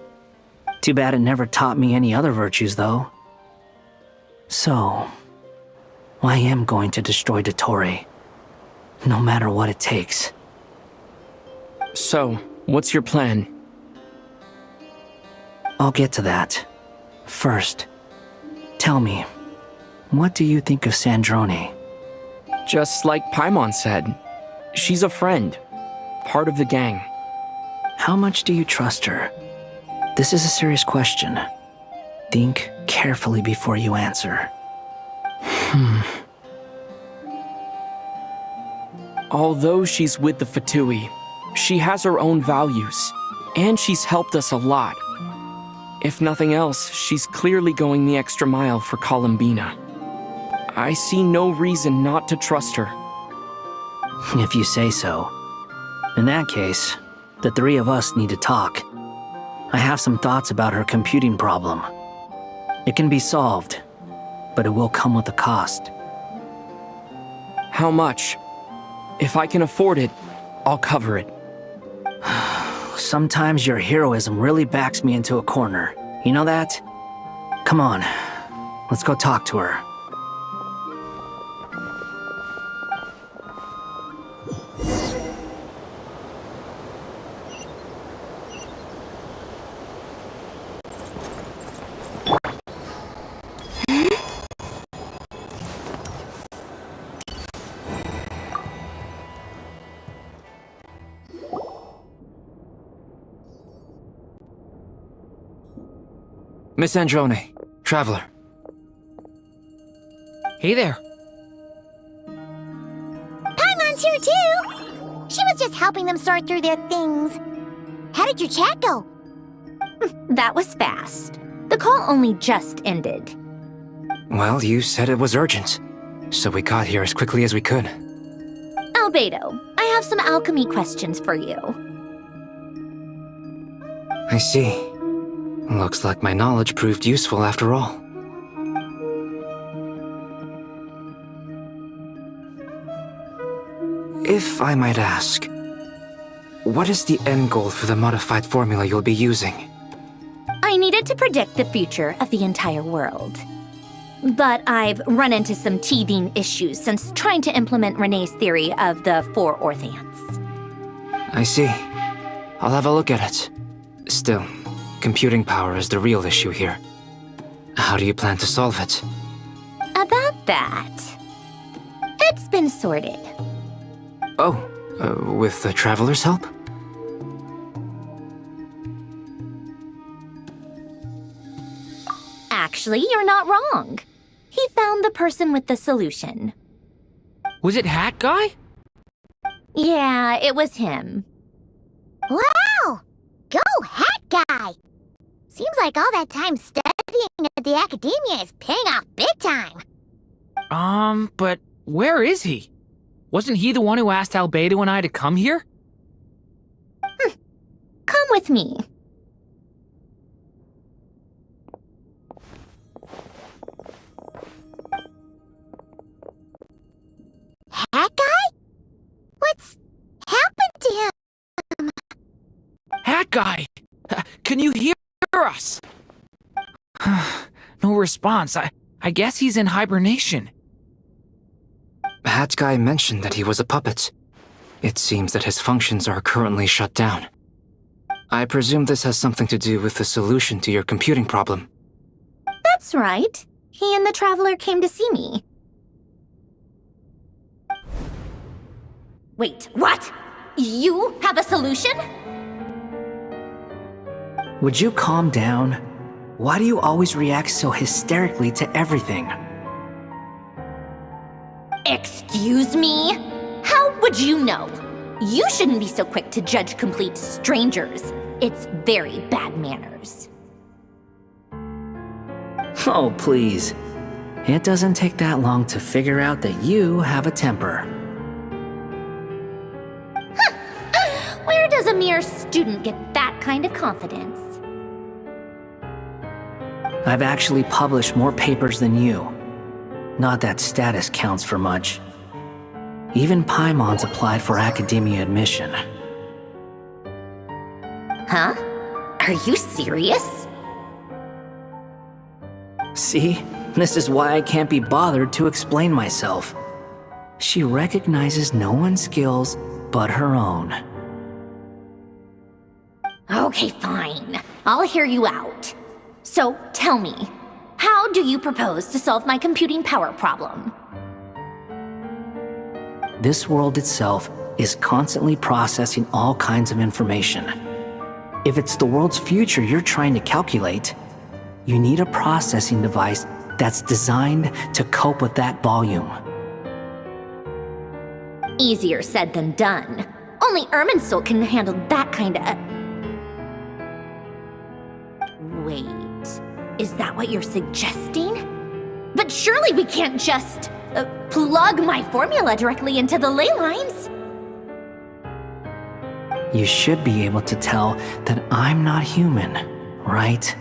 Too bad it never taught me any other virtues, though. So, I am going to destroy Dottore, no matter what it takes. So, what's your plan? I'll get to that. First, tell me, what do you think of Sandrone? Just like Paimon said, she's a friend, part of the gang. How much do you trust her? This is a serious question. Think carefully before you answer. Although she's with the Fatui, she has her own values, and she's helped us a lot. If nothing else, she's clearly going the extra mile for Columbina. I see no reason not to trust her. If you say so. In that case, the three of us need to talk. I have some thoughts about her computing problem. It can be solved, but it will come with a cost. How much? If I can afford it, I'll cover it. Sometimes your heroism really backs me into a corner. You know that? Come on, let's go talk to her. Miss Androne, Traveler. Hey there. Paimon's here too! She was just helping them sort through their things. How did your chat go? That was fast. The call only just ended. Well, you said it was urgent, so we got here as quickly as we could. Albedo, I have some alchemy questions for you. I see. Looks like my knowledge proved useful after all. If I might ask, what is the end goal for the modified formula you'll be using? I needed to predict the future of the entire world. But I've run into some teething issues since trying to implement Renee's theory of the 4 Orthants. I see. I'll have a look at it. Still, computing power is the real issue here. How do you plan to solve it? About that, it's been sorted. Oh, with the Traveler's help? Actually, you're not wrong. He found the person with the solution. Was it Hat Guy? Yeah, it was him. Wow! Go, Hat Guy! Seems like all that time studying at the academia is paying off big time. But where is he? Wasn't he the one who asked Albedo and I to come here? Come with me. Hat Guy? What's happened to him? Hat Guy! Can you hear us? No response. I guess he's in hibernation. Hat Guy mentioned that he was a puppet. It seems that his functions are currently shut down. I presume this has something to do with the solution to your computing problem. That's right. He and the Traveler came to see me. Wait, what? You have a solution? Would you calm down? Why do you always react so hysterically to everything? Excuse me? How would you know? You shouldn't be so quick to judge complete strangers. It's very bad manners. Oh, please. It doesn't take that long to figure out that you have a temper. Where does a mere student get that kind of confidence? I've actually published more papers than you. Not that status counts for much. Even Paimon's applied for academia admission. Huh? Are you serious? See? This is why I can't be bothered to explain myself. She recognizes no one's skills but her own. Okay, fine. I'll hear you out. So, tell me, how do you propose to solve my computing power problem? This world itself is constantly processing all kinds of information. If it's the world's future you're trying to calculate, you need a processing device that's designed to cope with that volume. Easier said than done. Only Irminsul can handle that kind of... Wait, is that what you're suggesting? But surely we can't just plug my formula directly into the ley lines. You should be able to tell that I'm not human, right?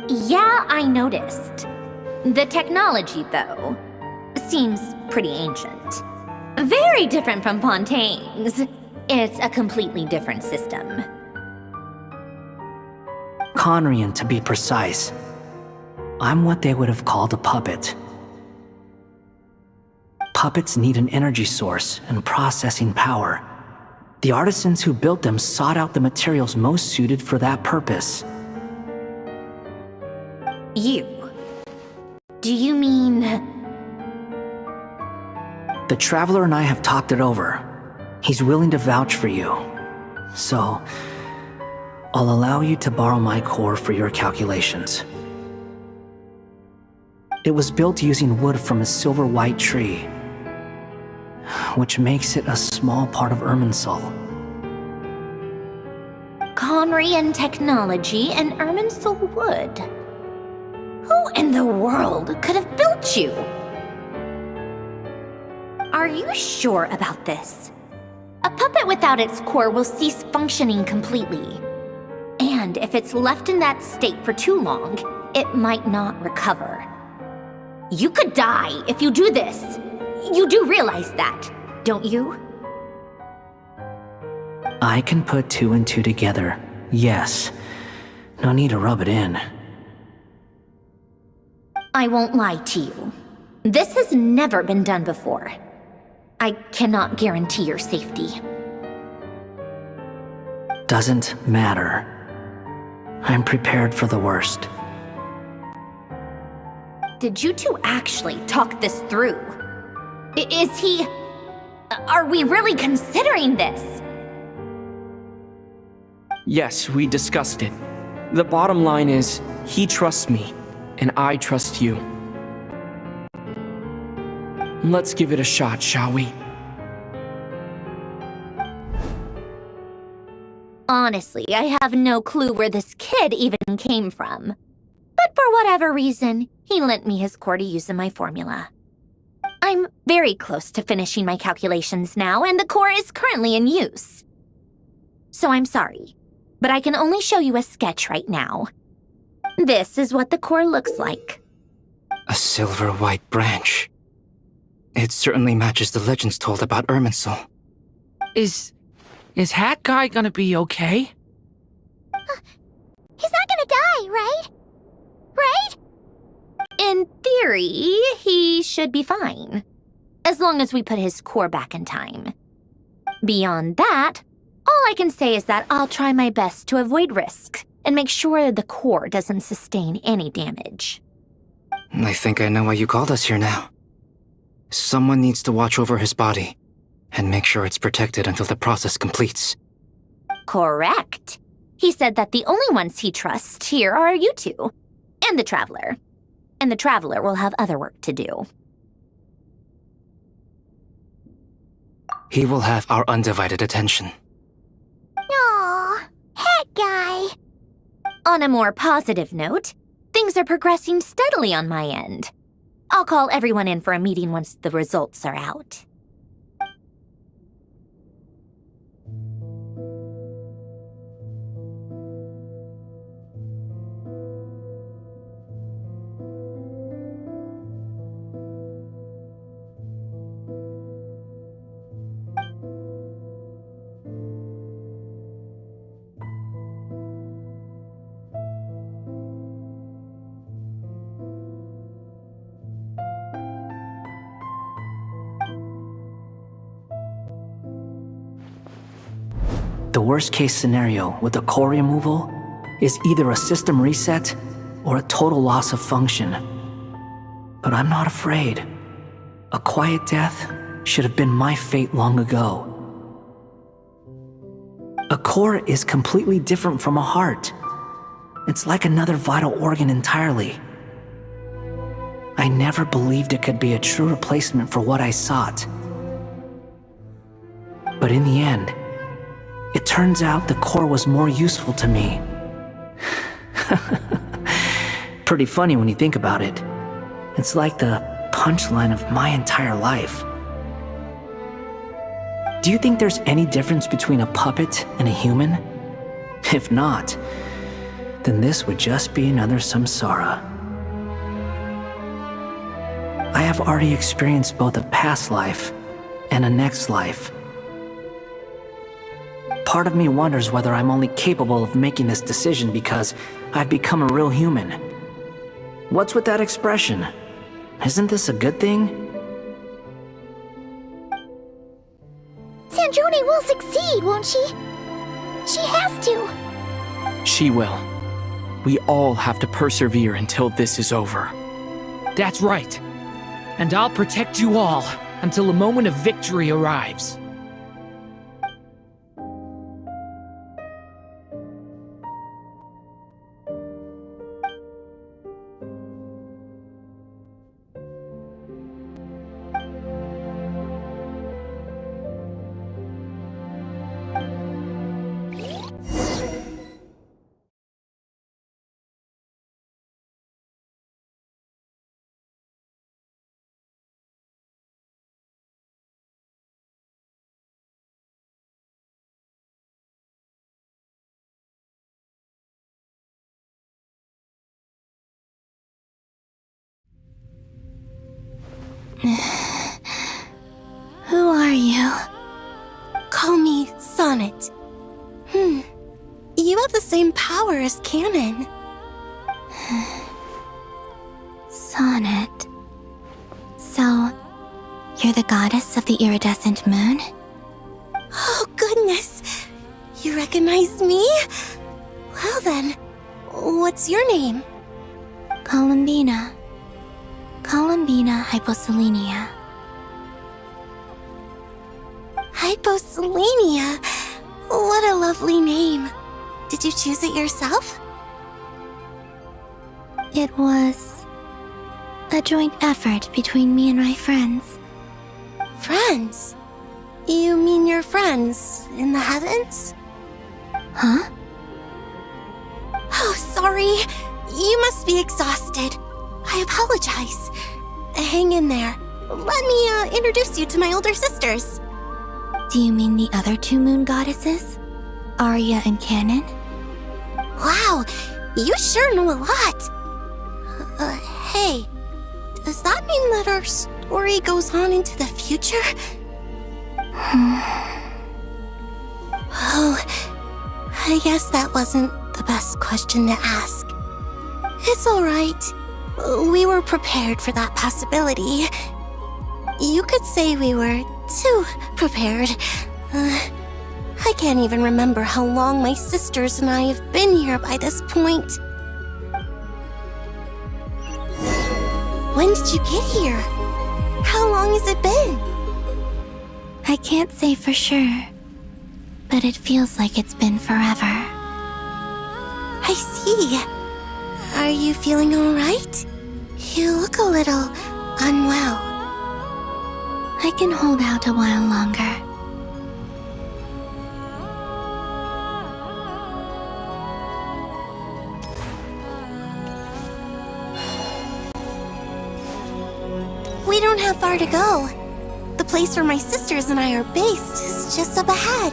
Yeah, I noticed. The technology, though, seems pretty ancient. Very different from Fontaine's. It's a completely different system. Conrian, to be precise. I'm what they would have called a puppet. Puppets need an energy source and processing power. The artisans who built them sought out the materials most suited for that purpose. You? Do you mean... The Traveler and I have talked it over. He's willing to vouch for you. So, I'll allow you to borrow my core for your calculations. It was built using wood from a silver-white tree, which makes it a small part of Irminsul. Conrian technology and Irminsul wood. Who in the world could have built you? Are you sure about this? A puppet without its core will cease functioning completely. And if it's left in that state for too long, it might not recover. You could die if you do this. You do realize that, don't you? I can put 2 and 2 together, yes. No need to rub it in. I won't lie to you. This has never been done before. I cannot guarantee your safety. Doesn't matter. I'm prepared for the worst. Did you two actually talk this through? Is he... Are we really considering this? Yes, we discussed it. The bottom line is, he trusts me, and I trust you. Let's give it a shot, shall we? Honestly, I have no clue where this kid even came from. But for whatever reason, he lent me his core to use in my formula. I'm very close to finishing my calculations now, and the core is currently in use. So I'm sorry, but I can only show you a sketch right now. This is what the core looks like. A silver-white branch. It certainly matches the legends told about Irminsul. Is Hat Guy gonna be okay? He's not gonna die, right? Right? In theory, he should be fine. As long as we put his core back in time. Beyond that, all I can say is that I'll try my best to avoid risk and make sure the core doesn't sustain any damage. I think I know why you called us here now. Someone needs to watch over his body and make sure it's protected until the process completes. Correct. He said that the only ones he trusts here are you two, and the Traveler. And the Traveler will have other work to do. He will have our undivided attention. Aw, Hat Guy. On a more positive note, things are progressing steadily on my end. I'll call everyone in for a meeting once the results are out. The worst case scenario with the core removal is either a system reset or a total loss of function. But I'm not afraid. A quiet death should have been my fate long ago. A core is completely different from a heart. It's like another vital organ entirely. I never believed it could be a true replacement for what I sought. But in the end, it turns out the core was more useful to me. Pretty funny when you think about it. It's like the punchline of my entire life. Do you think there's any difference between a puppet and a human? If not, then this would just be another samsara. I have already experienced both a past life and a next life. Part of me wonders whether I'm only capable of making this decision because I've become a real human. What's with that expression? Isn't this a good thing? Sandrone will succeed, won't she? She has to. She will. We all have to persevere until this is over. That's right. And I'll protect you all until a moment of victory arrives. Who are you? Call me Sonnet. You have the same power as Canon. Sonnet. So, you're the goddess of the iridescent moon? Oh, goodness. You recognize me? Well then, what's your name? Columbina. Columbina Hyposelenia. Hyposelenia? What a lovely name. Did you choose it yourself? It was a joint effort between me and my friends. Friends? You mean your friends in the heavens? Huh? Oh, sorry. You must be exhausted. I apologize. Hang in there. Let me introduce you to my older sisters. Do you mean the other two moon goddesses? Arya and Canon? Wow, you sure know a lot. Hey, does that mean that our story goes on into the future? Oh, I guess that wasn't the best question to ask. It's alright. We were prepared for that possibility. You could say we were too prepared. I can't even remember how long my sisters and I have been here by this point. When did you get here? How long has it been? I can't say for sure, but it feels like it's been forever. I see. Are you feeling alright? You look a little unwell. I can hold out a while longer. We don't have far to go. The place where my sisters and I are based is just up ahead.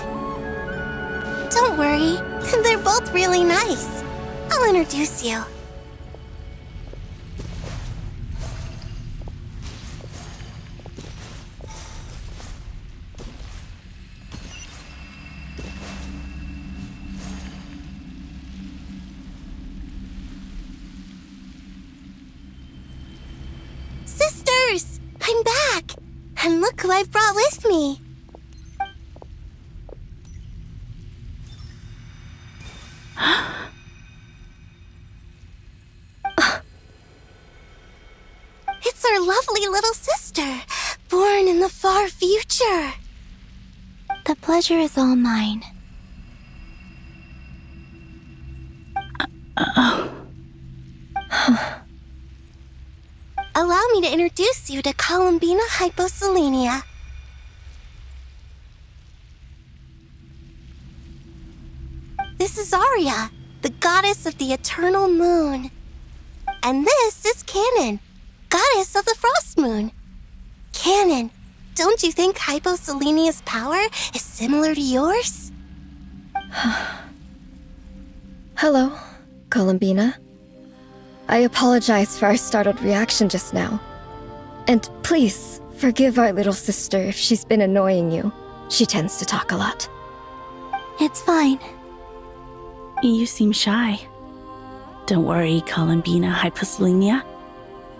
Don't worry, they're both really nice. I'll introduce you. Sisters! I'm back! And look who I've brought with me! It's our lovely little sister, born in the far future. The pleasure is all mine. Allow me to introduce you to Columbina Hyposelenia. This is Arya, the goddess of the eternal moon. And this is Canon, goddess of the frost moon. Canon, don't you think Hyposelenia's power is similar to yours? Hello, Columbina. I apologize for our startled reaction just now. And please, forgive our little sister if she's been annoying you. She tends to talk a lot. It's fine. You seem shy. Don't worry, Columbina Hyposelenia.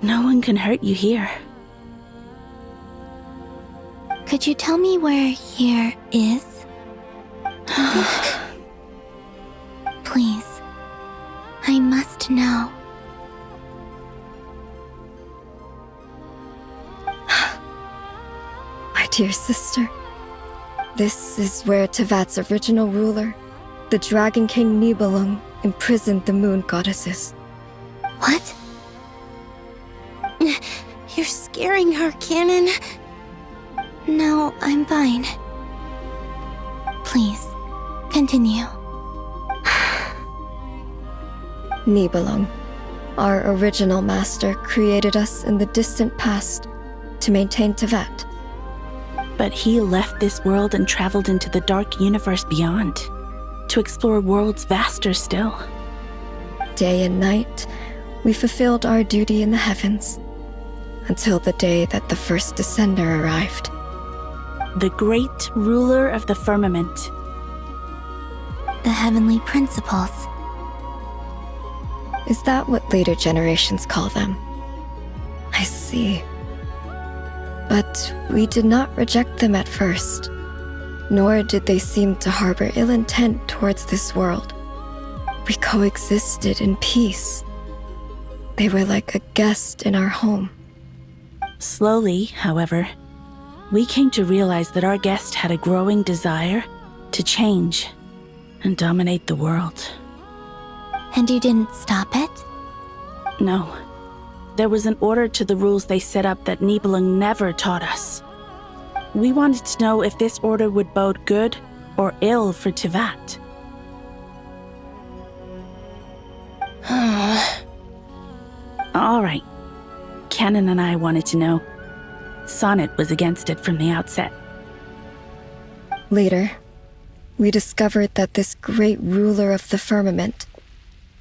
No one can hurt you here. Could you tell me where here is? Please. I must know. My dear sister, this is where Tevat's original ruler, the Dragon King Nibelung, imprisoned the moon goddesses. What? You're scaring her, Canon. No, I'm fine. Please, continue. Nibelung, our original master, created us in the distant past to maintain Tevat. But he left this world and traveled into the dark universe beyond, to explore worlds vaster still. Day and night, we fulfilled our duty in the heavens. until the day that the first descender arrived. The great ruler of the firmament. The heavenly principles. Is that what later generations call them? I see. But we did not reject them at first, nor did they seem to harbor ill intent towards this world. We coexisted in peace. They were like a guest in our home. Slowly, however, we came to realize that our guest had a growing desire to change and dominate the world. And you didn't stop it? No. There was an order to the rules they set up that Nibelung never taught us. We wanted to know if this order would bode good or ill for Tivat. All right. Canon and I wanted to know. Sonnet was against it from the outset. Later, we discovered that this great ruler of the firmament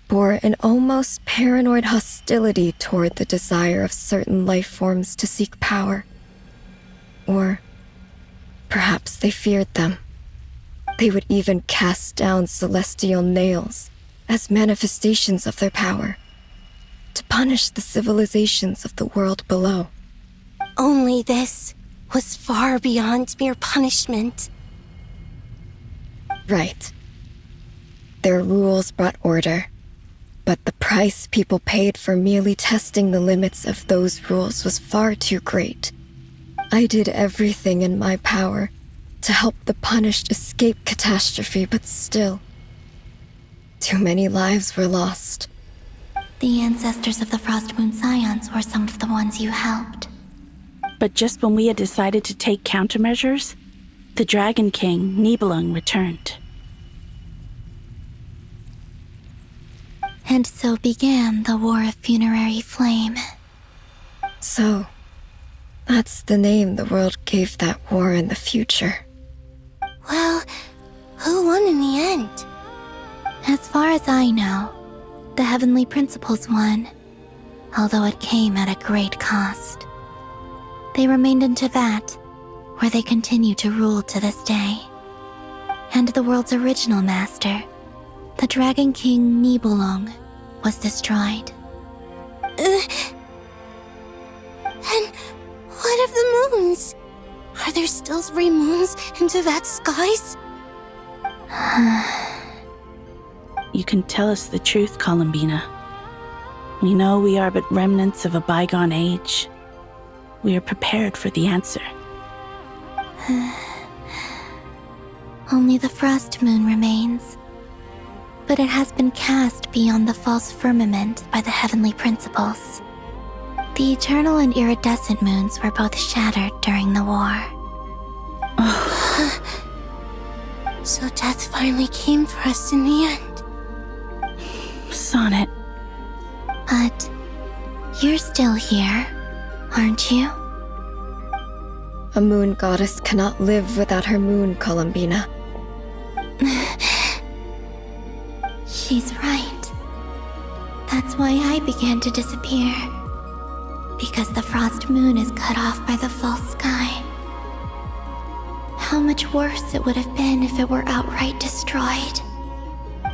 bore an almost paranoid hostility toward the desire of certain life forms to seek power. Or perhaps they feared them. They would even cast down celestial nails as manifestations of their power, to punish the civilizations of the world below. Only this was far beyond mere punishment. Right. Their rules brought order, but the price people paid for merely testing the limits of those rules was far too great. I did everything in my power to help the punished escape catastrophe, but still, too many lives were lost. The ancestors of the Frost Moon Scions were some of the ones you helped. But just when we had decided to take countermeasures, the Dragon King, Nibelung, returned. And so began the War of Funerary Flame. So, that's the name the world gave that war in the future. Well, who won in the end? As far as I know, the Heavenly Principles won, although it came at a great cost. They remained in Tivat, where they continue to rule to this day. And the world's original master, the Dragon King Nibelung, was destroyed. And what of the moons? Are there still 3 moons in Tivat's skies? You can tell us the truth, Columbina. We know we are but remnants of a bygone age. We are prepared for the answer. Only the Frost Moon remains. But it has been cast beyond the false firmament by the Heavenly Principles. The eternal and iridescent moons were both shattered during the war. So death finally came for us in the end. Sonnet. But you're still here, aren't you? A moon goddess cannot live without her moon, Columbina. She's right. That's why I began to disappear. Because the Frost Moon is cut off by the false sky. How much worse it would have been if it were outright destroyed.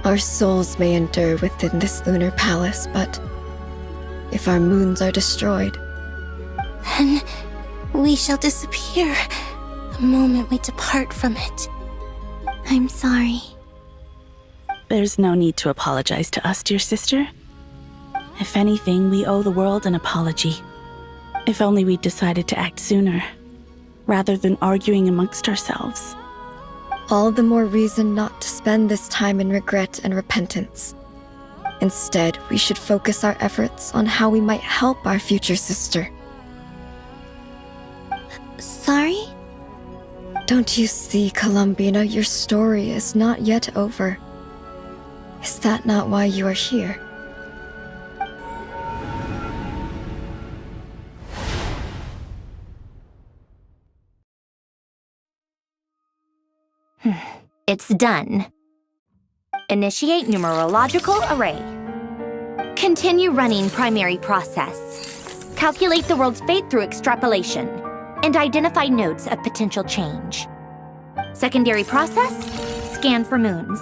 Our souls may endure within this lunar palace, but if our moons are destroyed, then we shall disappear the moment we depart from it. I'm sorry. There's no need to apologize to us, dear sister. If anything, we owe the world an apology. If only we'd decided to act sooner, rather than arguing amongst ourselves. all the more reason not to spend this time in regret and repentance. Instead, we should focus our efforts on how we might help our future sister. Sorry? Don't you see, Columbina, your story is not yet over. Is that not why you are here? It's done. Initiate numerological array. Continue running primary process. calculate the world's fate through extrapolation, and identify nodes of potential change. Secondary process, scan for moons.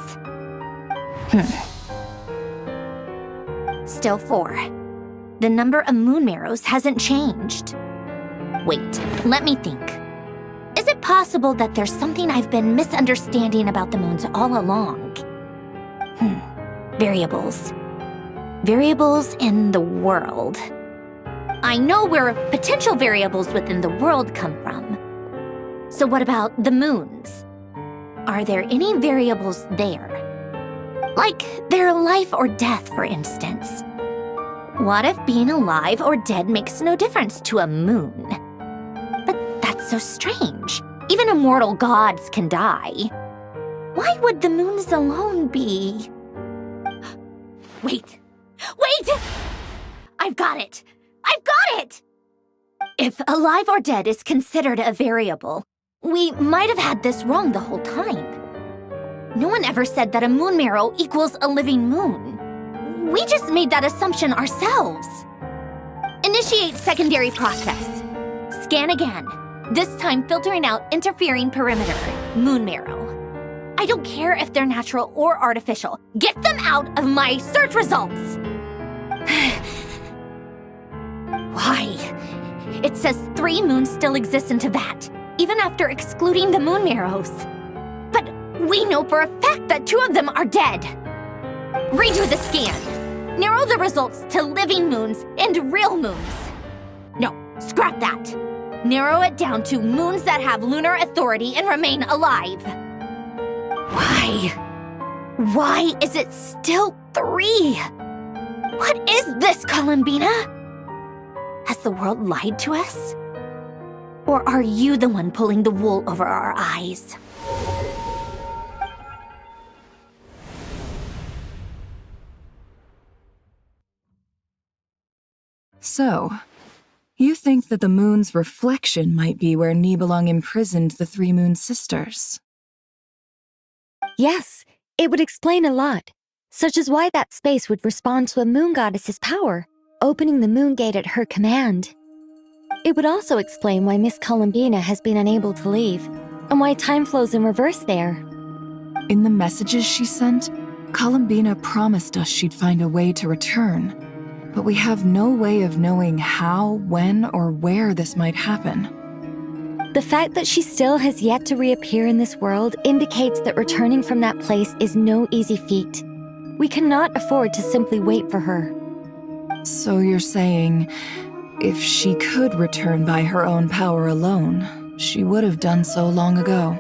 Still 4. The number of moon marrows hasn't changed. Wait, let me think. Is it possible that there's something I've been misunderstanding about the moons all along? Variables. Variables in the world. I know where potential variables within the world come from. So what about the moons? Are there any variables there? Like their life or death, for instance. What if being alive or dead makes no difference to a moon? But that's so strange. Even immortal gods can die. Why would the moons alone be? Wait! I've got it! If alive or dead is considered a variable, we might have had this wrong the whole time. No one ever said that a moon marrow equals a living moon. We just made that assumption ourselves. Initiate secondary process. Scan again, this time filtering out interfering perimeter, moon marrow. I don't care if they're natural or artificial. Get them out of my search results! Why? It says 3 moons still exist in Teyvat, even after excluding the moon marrows. But we know for a fact that 2 of them are dead. Redo the scan. Narrow the results to living moons and real moons. No, scrap that. Narrow it down to moons that have lunar authority and remain alive. Why? Why is it still 3? What is this, Columbina? Has the world lied to us? Or are you the one pulling the wool over our eyes? So, you think that the moon's reflection might be where Nibelung imprisoned the 3 moon sisters? Yes, it would explain a lot, such as why that space would respond to a moon goddess's power, opening the moon gate at her command. It would also explain why Miss Columbina has been unable to leave, and why time flows in reverse there. In the messages she sent, Columbina promised us she'd find a way to return, but we have no way of knowing how, when, or where this might happen. The fact that she still has yet to reappear in this world indicates that returning from that place is no easy feat. We cannot afford to simply wait for her. So you're saying, if she could return by her own power alone, she would have done so long ago?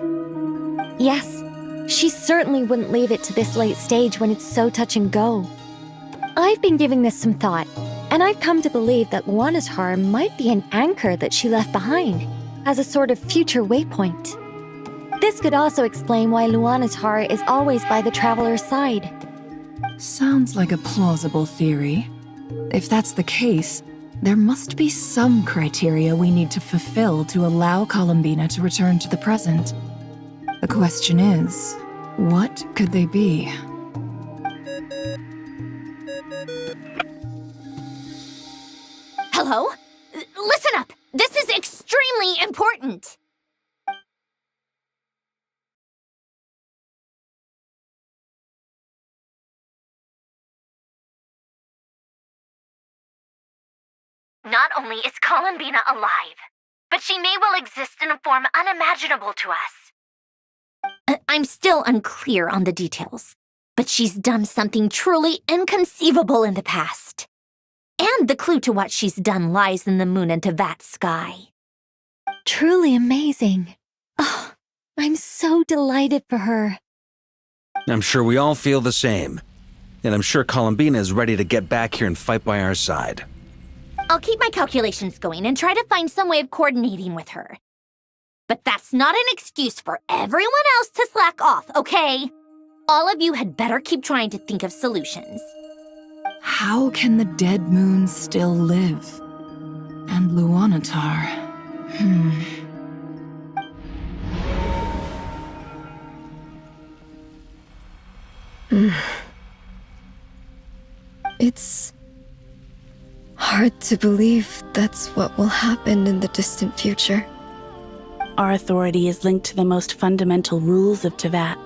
Yes, she certainly wouldn't leave it to this late stage when it's so touch and go. I've been giving this some thought, and I've come to believe that Luanatar might be an anchor that she left behind, as a sort of future waypoint. This could also explain why Luanatar is always by the traveler's side. Sounds like a plausible theory. If that's the case, there must be some criteria we need to fulfill to allow Columbina to return to the present. The question is, what could they be? Hello? Listen up! This is extremely important! Not only is Columbina alive, but she may well exist in a form unimaginable to us. I'm still unclear on the details, but she's done something truly inconceivable in the past. And the clue to what she's done lies in the moon and Teyvat sky. Truly amazing. Oh, I'm so delighted for her. I'm sure we all feel the same. And I'm sure Columbina is ready to get back here and fight by our side. I'll keep my calculations going and try to find some way of coordinating with her. But that's not an excuse for everyone else to slack off, okay? All of you had better keep trying to think of solutions. How can the dead moon still live? And Luanatar... It's Hard to believe that's what will happen in the distant future. Our authority is linked to the most fundamental rules of Teyvat.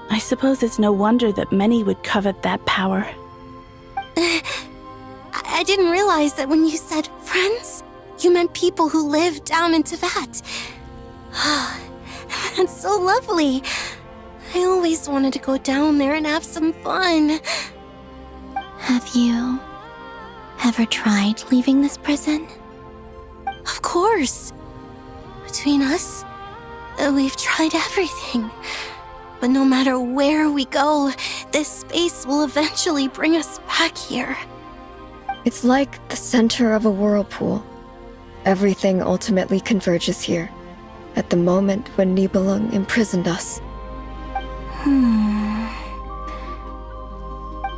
I suppose it's no wonder that many would covet that power. I didn't realize that when you said friends, you meant people who live down in Teyvat. That's so lovely. I always wanted to go down there and have some fun. Have you ever tried leaving this prison? Of course. Between us, we've tried everything. But no matter where we go, this space will eventually bring us back here. It's like the center of a whirlpool. Everything ultimately converges here, at the moment when Nibelung imprisoned us.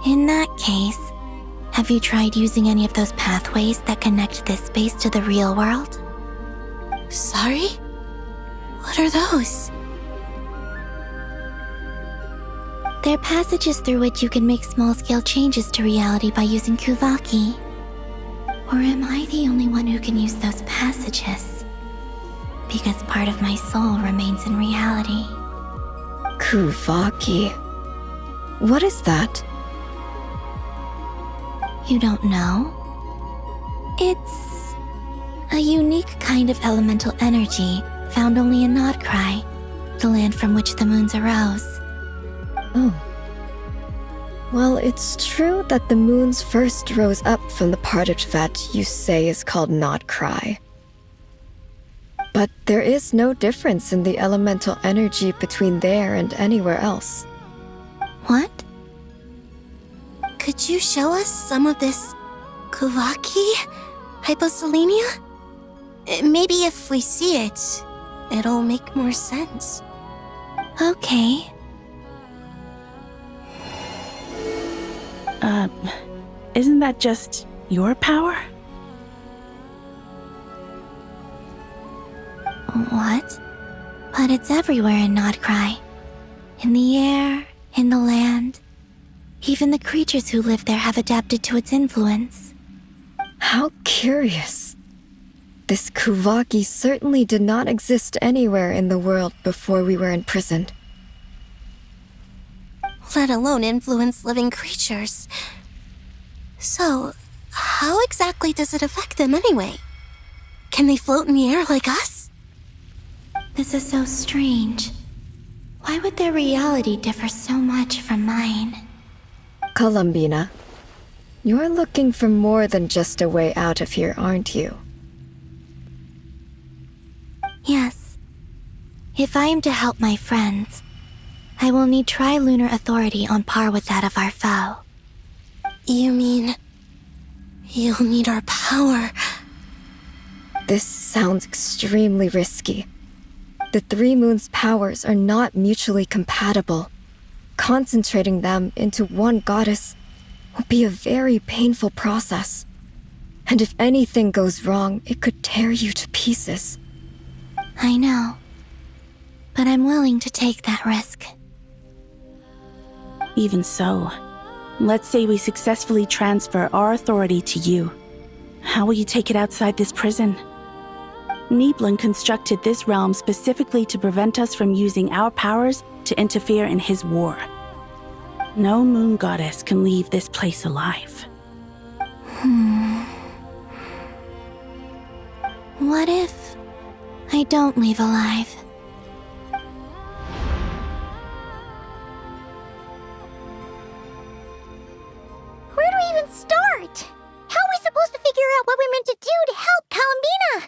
In that case, have you tried using any of those pathways that connect this space to the real world? Sorry? What are those? They're passages through which you can make small-scale changes to reality by using Kuvaki. Or am I the only one who can use those passages? Because part of my soul remains in reality. Kuvaki. What is that? You don't know? It's a unique kind of elemental energy found only in Nodcry, the land from which the moons arose. Oh. Well, it's true that the moons first rose up from the part of Teyvat you say is called Nodcry. But there is no difference in the elemental energy between there and anywhere else. What? Could you show us some of this Kuvaki hyposelenia? Maybe if we see it, it'll make more sense. Okay. Isn't that just your power? What? But it's everywhere in Nodcry. In the air, in the land. Even the creatures who live there have adapted to its influence. How curious. This Kuvaki certainly did not exist anywhere in the world before we were imprisoned. Let alone influence living creatures. So, how exactly does it affect them anyway? Can they float in the air like us? This is so strange. Why would their reality differ so much from mine? Columbina, you're looking for more than just a way out of here, aren't you? Yes. If I am to help my friends, I will need tri-lunar authority on par with that of our foe. You mean you'll need our power? This sounds extremely risky. The Three Moons' powers are not mutually compatible. Concentrating them into one goddess will be a very painful process. And if anything goes wrong, it could tear you to pieces. I know. But I'm willing to take that risk. Even so, let's say we successfully transfer our authority to you. How will you take it outside this prison? Nibelung constructed this realm specifically to prevent us from using our powers to interfere in his war. No moon goddess can leave this place alive. What if I don't leave alive? Where do we even start? How are we supposed to figure out what we're meant to do to help Columbina?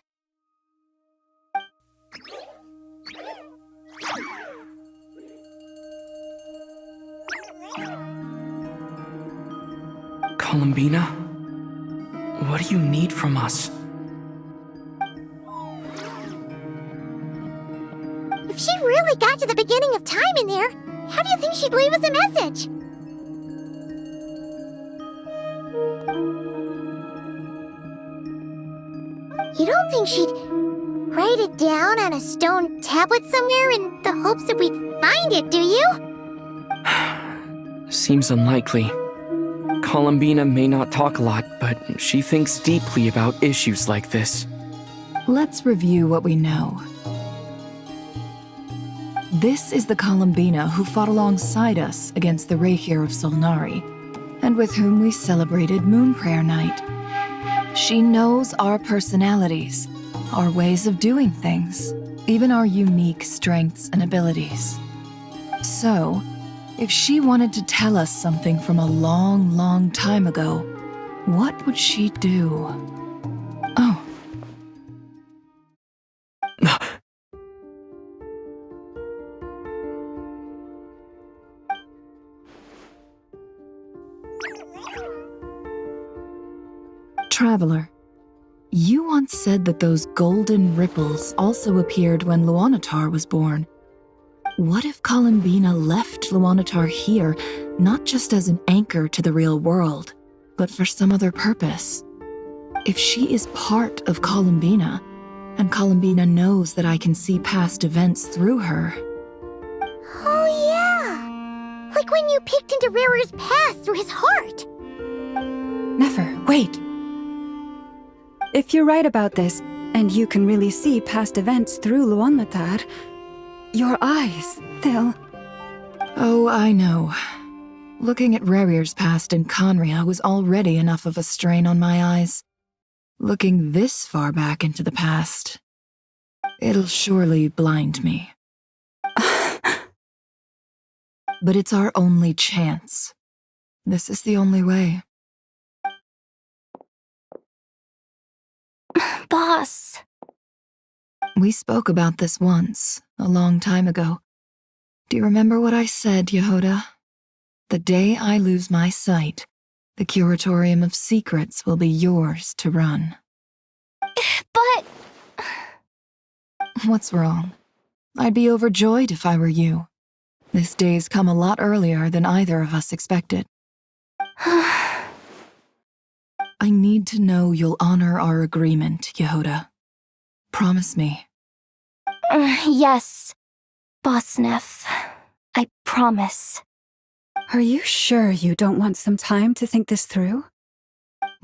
Columbina? What do you need from us? If she really got to the beginning of time in there, how do you think she'd leave us a message? You don't think she'd write it down on a stone tablet somewhere in the hopes that we'd find it, do you? Seems unlikely. Columbina may not talk a lot, but she thinks deeply about issues like this. Let's review what we know. This is the Columbina who fought alongside us against the Rahir of Solnari, and with whom we celebrated Moon Prayer Night. She knows our personalities, our ways of doing things, even our unique strengths and abilities. So, if she wanted to tell us something from a long, long time ago, what would she do? Oh. Traveler, you once said that those golden ripples also appeared when Luanatar was born. What if Columbina left Luanatar here, not just as an anchor to the real world, but for some other purpose? If she is part of Columbina, and Columbina knows that I can see past events through her... Oh yeah! Like when you peeked into Rarir's past through his heart! Nefer, wait! If you're right about this, and you can really see past events through Luanatar, your eyes, they'll... Oh, I know. Looking at Rarir's past in Conria was already enough of a strain on my eyes. Looking this far back into the past, it'll surely blind me. But it's our only chance. This is the only way. Boss. We spoke about this once, a long time ago. Do you remember what I said, Yehoda? The day I lose my sight, the Curatorium of Secrets will be yours to run. But... What's wrong? I'd be overjoyed if I were you. This day's come a lot earlier than either of us expected. I need to know you'll honor our agreement, Yehoda. Promise me. Yes, Boss Neff. I promise. Are you sure you don't want some time to think this through?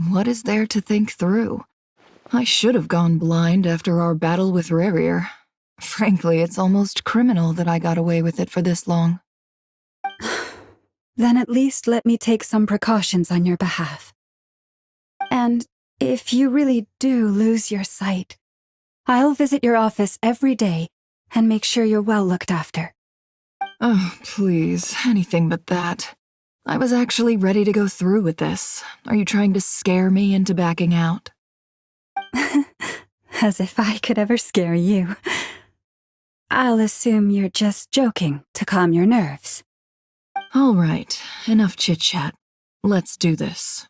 What is there to think through? I should have gone blind after our battle with Rarir. Frankly, it's almost criminal that I got away with it for this long. Then at least let me take some precautions on your behalf. And if you really do lose your sight, I'll visit your office every day and make sure you're well looked after. Oh, please, anything but that. I was actually ready to go through with this. Are you trying to scare me into backing out? As if I could ever scare you. I'll assume you're just joking to calm your nerves. All right, enough chit-chat. Let's do this.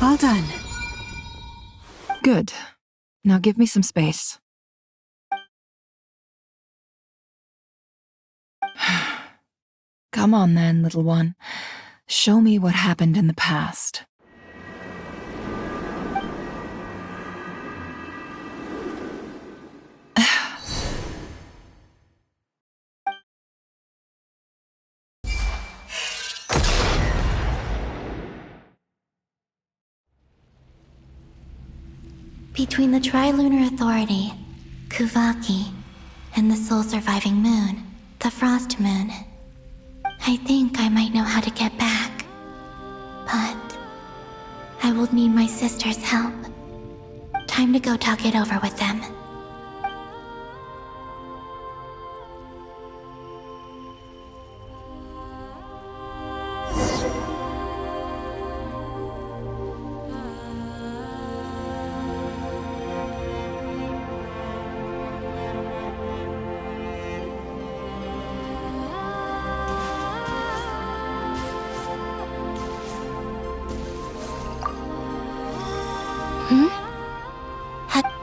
All done. Good. Now give me some space. Come on then, little one. Show me what happened in the past. Between the Trilunar Authority, Kuvaki, and the sole-surviving moon, the Frost Moon, I think I might know how to get back. But I will need my sister's help. Time to go talk it over with them.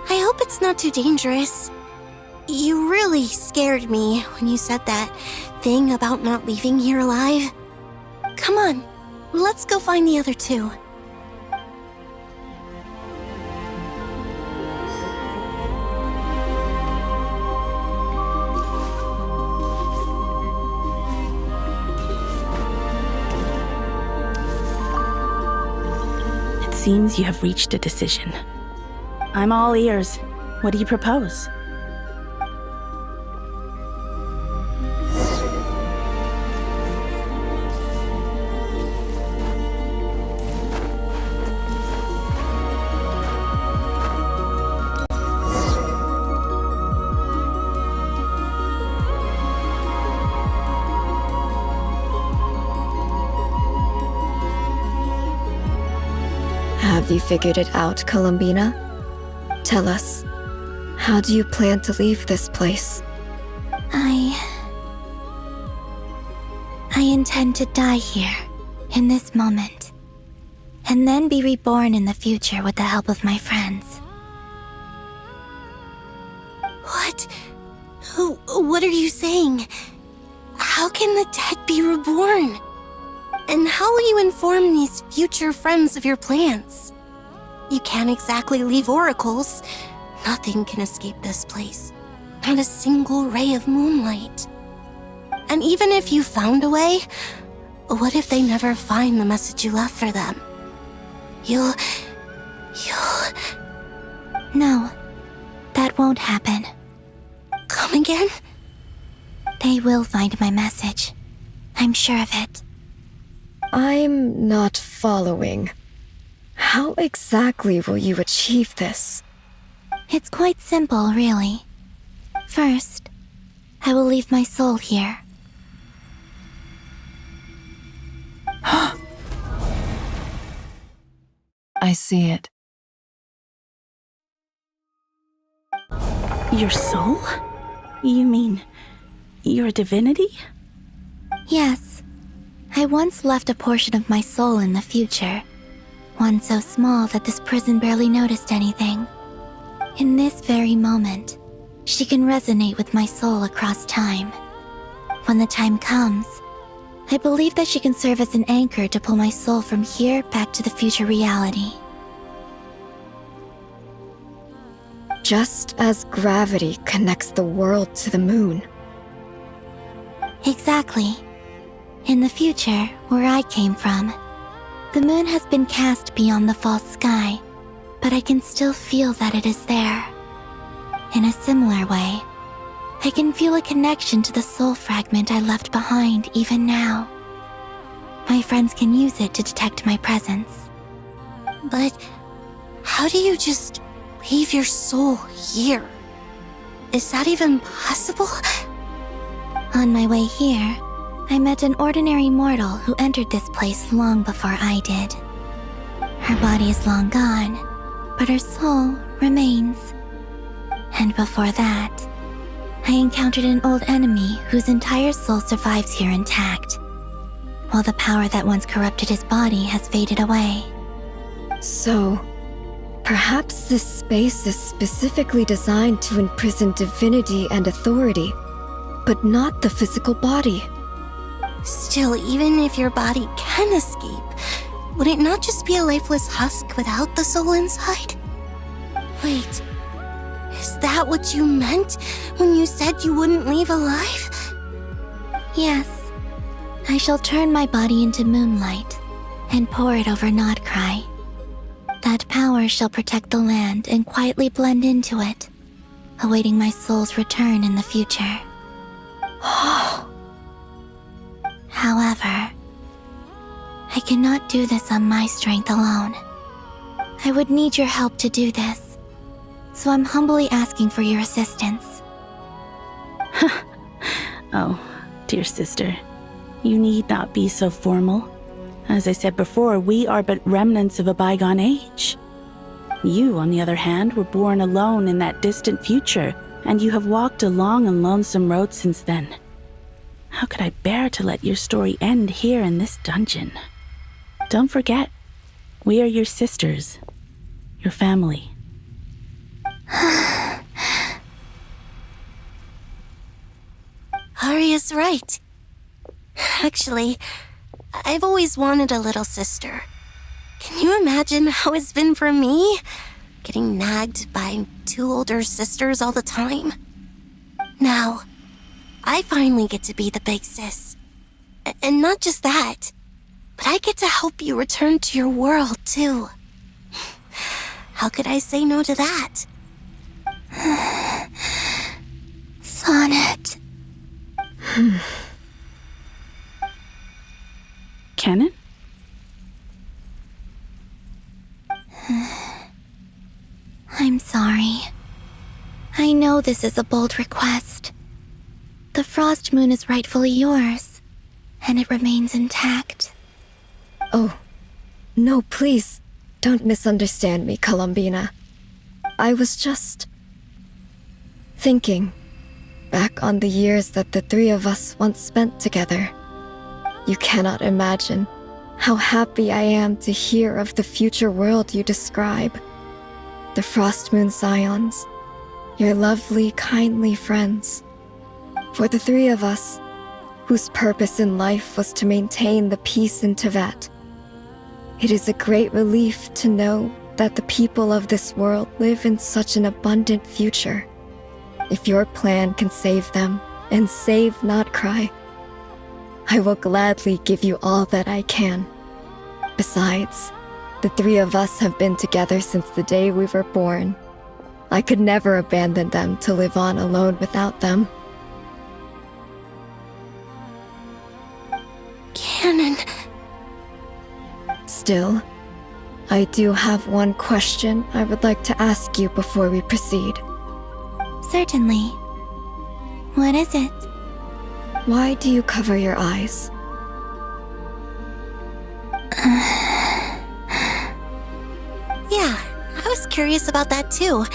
I hope it's not too dangerous. You really really scared me when you said that thing about not leaving here alive. Come on, let's go find the other two. It seems you have reached a decision. I'm all ears. What do you propose? Have you figured it out, Columbina? Tell us, how do you plan to leave this place? I intend to die here, in this moment, and then be reborn in the future with the help of my friends. What? What are you saying? How can the dead be reborn? And how will you inform these future friends of your plans? You can't exactly leave oracles. Nothing can escape this place. Not a single ray of moonlight. And even if you found a way, what if they never find the message you left for them? You'll... No, that won't happen. Come again? They will find my message. I'm sure of it. I'm not following. How exactly will you achieve this? It's quite simple, really. First, I will leave my soul here. I see it. Your soul? You mean your divinity? Yes. I once left a portion of my soul in the future. One so small that this prison barely noticed anything. In this very moment, she can resonate with my soul across time. When the time comes, I believe that she can serve as an anchor to pull my soul from here back to the future reality. Just as gravity connects the world to the moon. Exactly. In the future, where I came from, the moon has been cast beyond the false sky, but I can still feel that it is there. In a similar way, I can feel a connection to the soul fragment I left behind even now. My friends can use it to detect my presence. But how do you just leave your soul here? Is that even possible? On my way here, I met an ordinary mortal who entered this place long before I did. Her body is long gone, but her soul remains. And before that, I encountered an old enemy whose entire soul survives here intact, while the power that once corrupted his body has faded away. So, perhaps this space is specifically designed to imprison divinity and authority, but not the physical body. Still, even if your body can escape, would it not just be a lifeless husk without the soul inside? Wait, is that what you meant when you said you wouldn't leave alive? Yes. I shall turn my body into moonlight and pour it over Nodcry. That power shall protect the land and quietly blend into it, awaiting my soul's return in the future. However, I cannot do this on my strength alone. I would need your help to do this, so I'm humbly asking for your assistance. Oh, dear sister, you need not be so formal. As I said before, we are but remnants of a bygone age. You, on the other hand, were born alone in that distant future, and you have walked a long and lonesome road since then. How could I bear to let your story end here in this dungeon? Don't forget, we are your sisters, your family. Arya's right. Actually, I've always wanted a little sister. Can you imagine how it's been for me? Getting nagged by 2 older sisters all the time. Now, I finally get to be the big sis. And not just that, but I get to help you return to your world, too. How could I say no to that? Sonnet. Canon? I'm sorry. I know this is a bold request. The Frost Moon is rightfully yours, and it remains intact. Oh, no, please, don't misunderstand me, Columbina. I was just thinking back on the years that the 3 of us once spent together. You cannot imagine how happy I am to hear of the future world you describe. The Frost Moon Scions, your lovely, kindly friends. For the 3 of us, whose purpose in life was to maintain the peace in Teyvat, it is a great relief to know that the people of this world live in such an abundant future. If your plan can save them, and save Notcry, I will gladly give you all that I can. Besides, the 3 of us have been together since the day we were born. I could never abandon them to live on alone without them. Canon. Still, I do have one question I would like to ask you before we proceed. Certainly. What is it? Why do you cover your eyes? Yeah, I was curious about that too.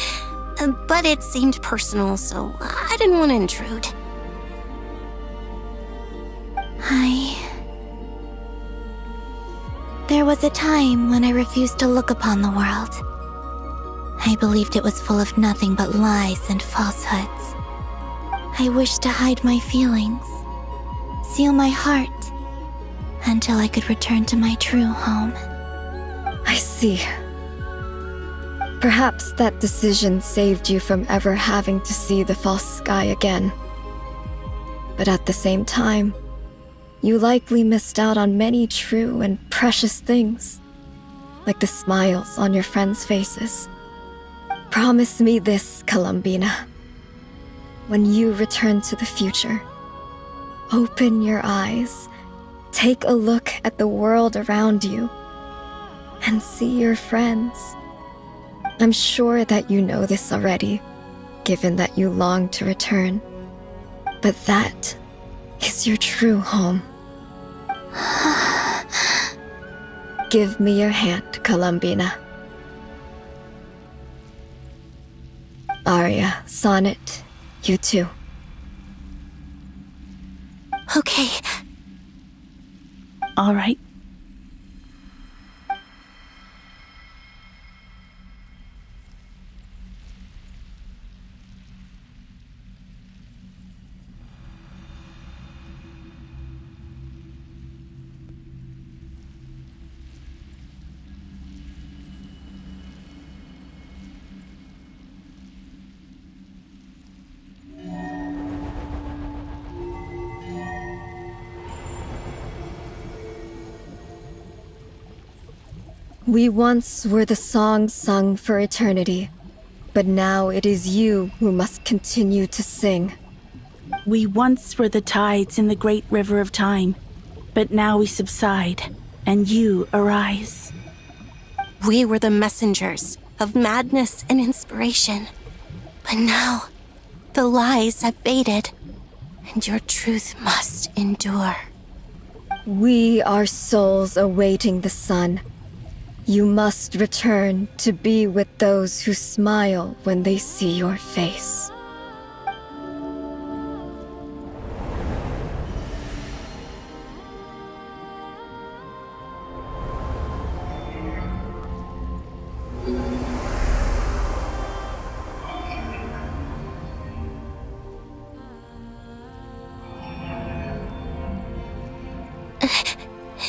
But it seemed personal, so I didn't want to intrude. There was a time when I refused to look upon the world. I believed it was full of nothing but lies and falsehoods. I wished to hide my feelings, seal my heart, until I could return to my true home. I see. Perhaps that decision saved you from ever having to see the false sky again. But at the same time, you likely missed out on many true and precious things, like the smiles on your friends' faces. Promise me this, Columbina. When you return to the future, open your eyes, take a look at the world around you, and see your friends. I'm sure that you know this already, given that you long to return. But that is your true home. Give me your hand, Columbina. Arya, Sonnet, you too. Okay. All right. We once were the songs sung for eternity, but now it is you who must continue to sing. We once were the tides in the great river of time, but now we subside, and you arise. We were the messengers of madness and inspiration. But now, the lies have faded, and your truth must endure. We are souls awaiting the sun. You must return to be with those who smile when they see your face.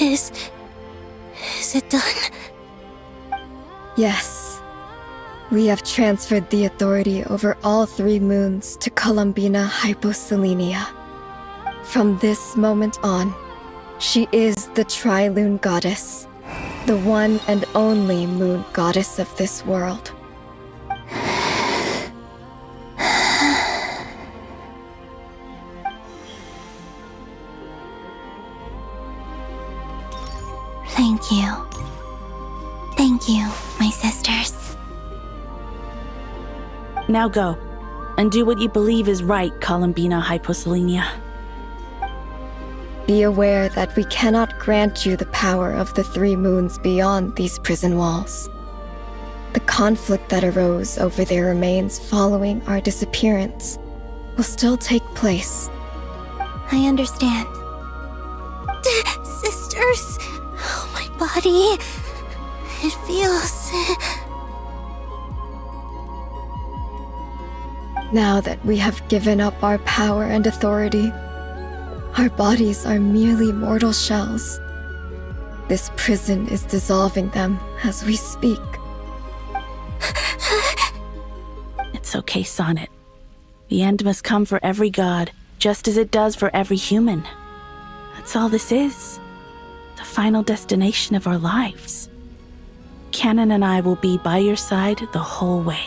Is it done? Yes. We have transferred the authority over all 3 moons to Columbina Hyposelenia. From this moment on, she is the Tri-Lune Goddess, the one and only moon goddess of this world. Thank you. Thank you, my sisters. Now go, and do what you believe is right, Columbina Hyposelenia. Be aware that we cannot grant you the power of the 3 moons beyond these prison walls. The conflict that arose over their remains following our disappearance will still take place. I understand. Sisters! Oh, my body. It feels... Now that we have given up our power and authority, our bodies are merely mortal shells. This prison is dissolving them as we speak. It's okay, Sonnet. The end must come for every god, just as it does for every human. That's all this is. The final destination of our lives. Canon and I will be by your side the whole way.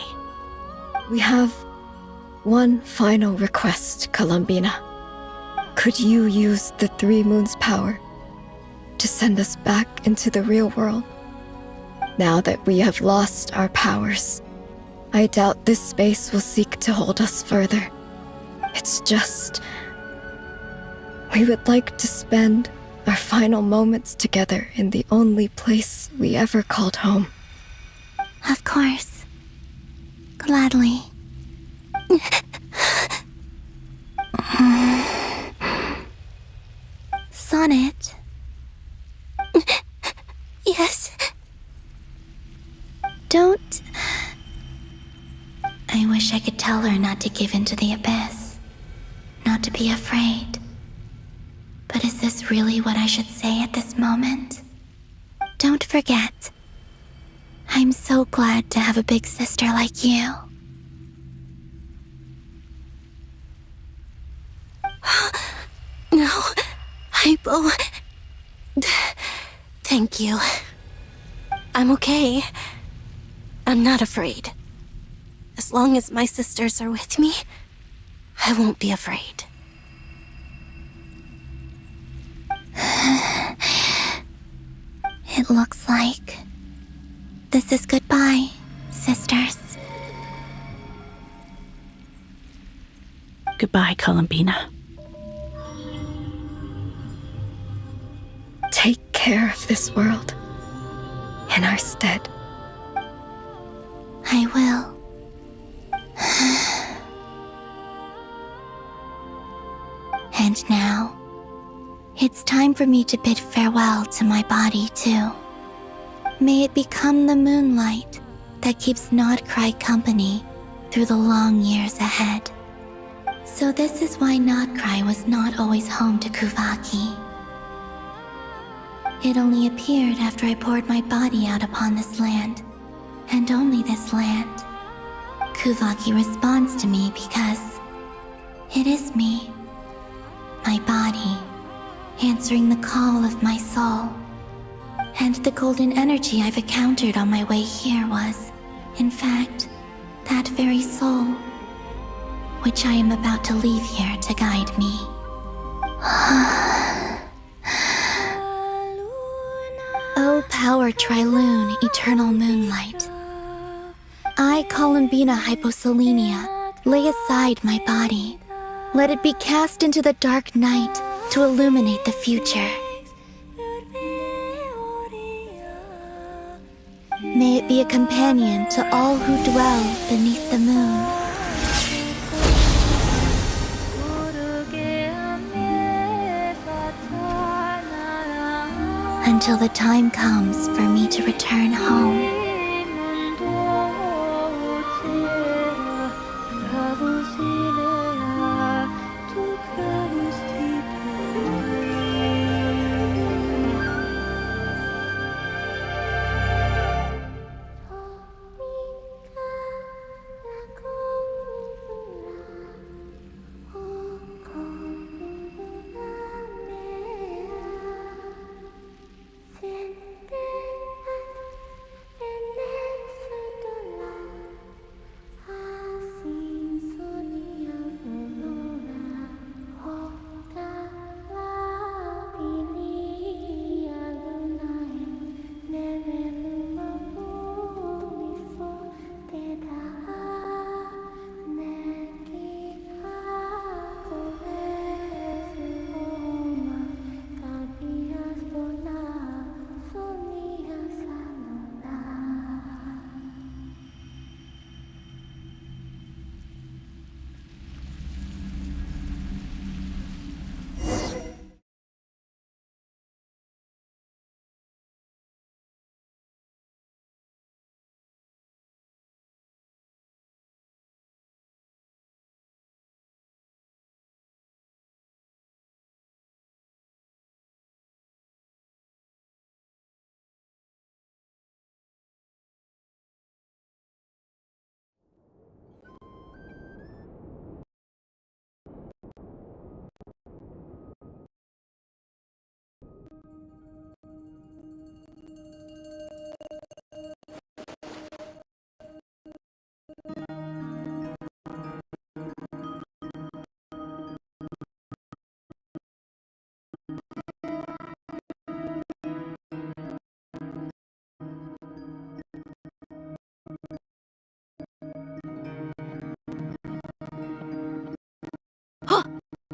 We have one final request, Columbina. Could you use the 3 moons' power to send us back into the real world? Now that we have lost our powers, I doubt this space will seek to hold us further. It's just... we would like to spend our final moments together in the only place we ever called home. Of course. Gladly. Sonnet? Yes. Don't... I wish I could tell her not to give in to the abyss. Not to be afraid. But is this really what I should say at this moment? Don't forget. I'm so glad to have a big sister like you. No, Hypo. Thank you. I'm okay. I'm not afraid. As long as my sisters are with me, I won't be afraid. It looks like this is goodbye, sisters. Goodbye, Columbina. Take care of this world in our stead. I will. And now, it's time for me to bid farewell to my body, too. May it become the moonlight that keeps Nodcry company through the long years ahead. So this is why Nodcry was not always home to Kuvaki. It only appeared after I poured my body out upon this land, and only this land. Kuvaki responds to me because it is me, my body, answering the call of my soul. And the golden energy I've encountered on my way here was, in fact, that very soul, which I am about to leave here to guide me. O power Tri-Lune, eternal moonlight. I, Columbina Hyposelenia, lay aside my body. Let it be cast into the dark night to illuminate the future. May it be a companion to all who dwell beneath the moon. Until the time comes for me to return home.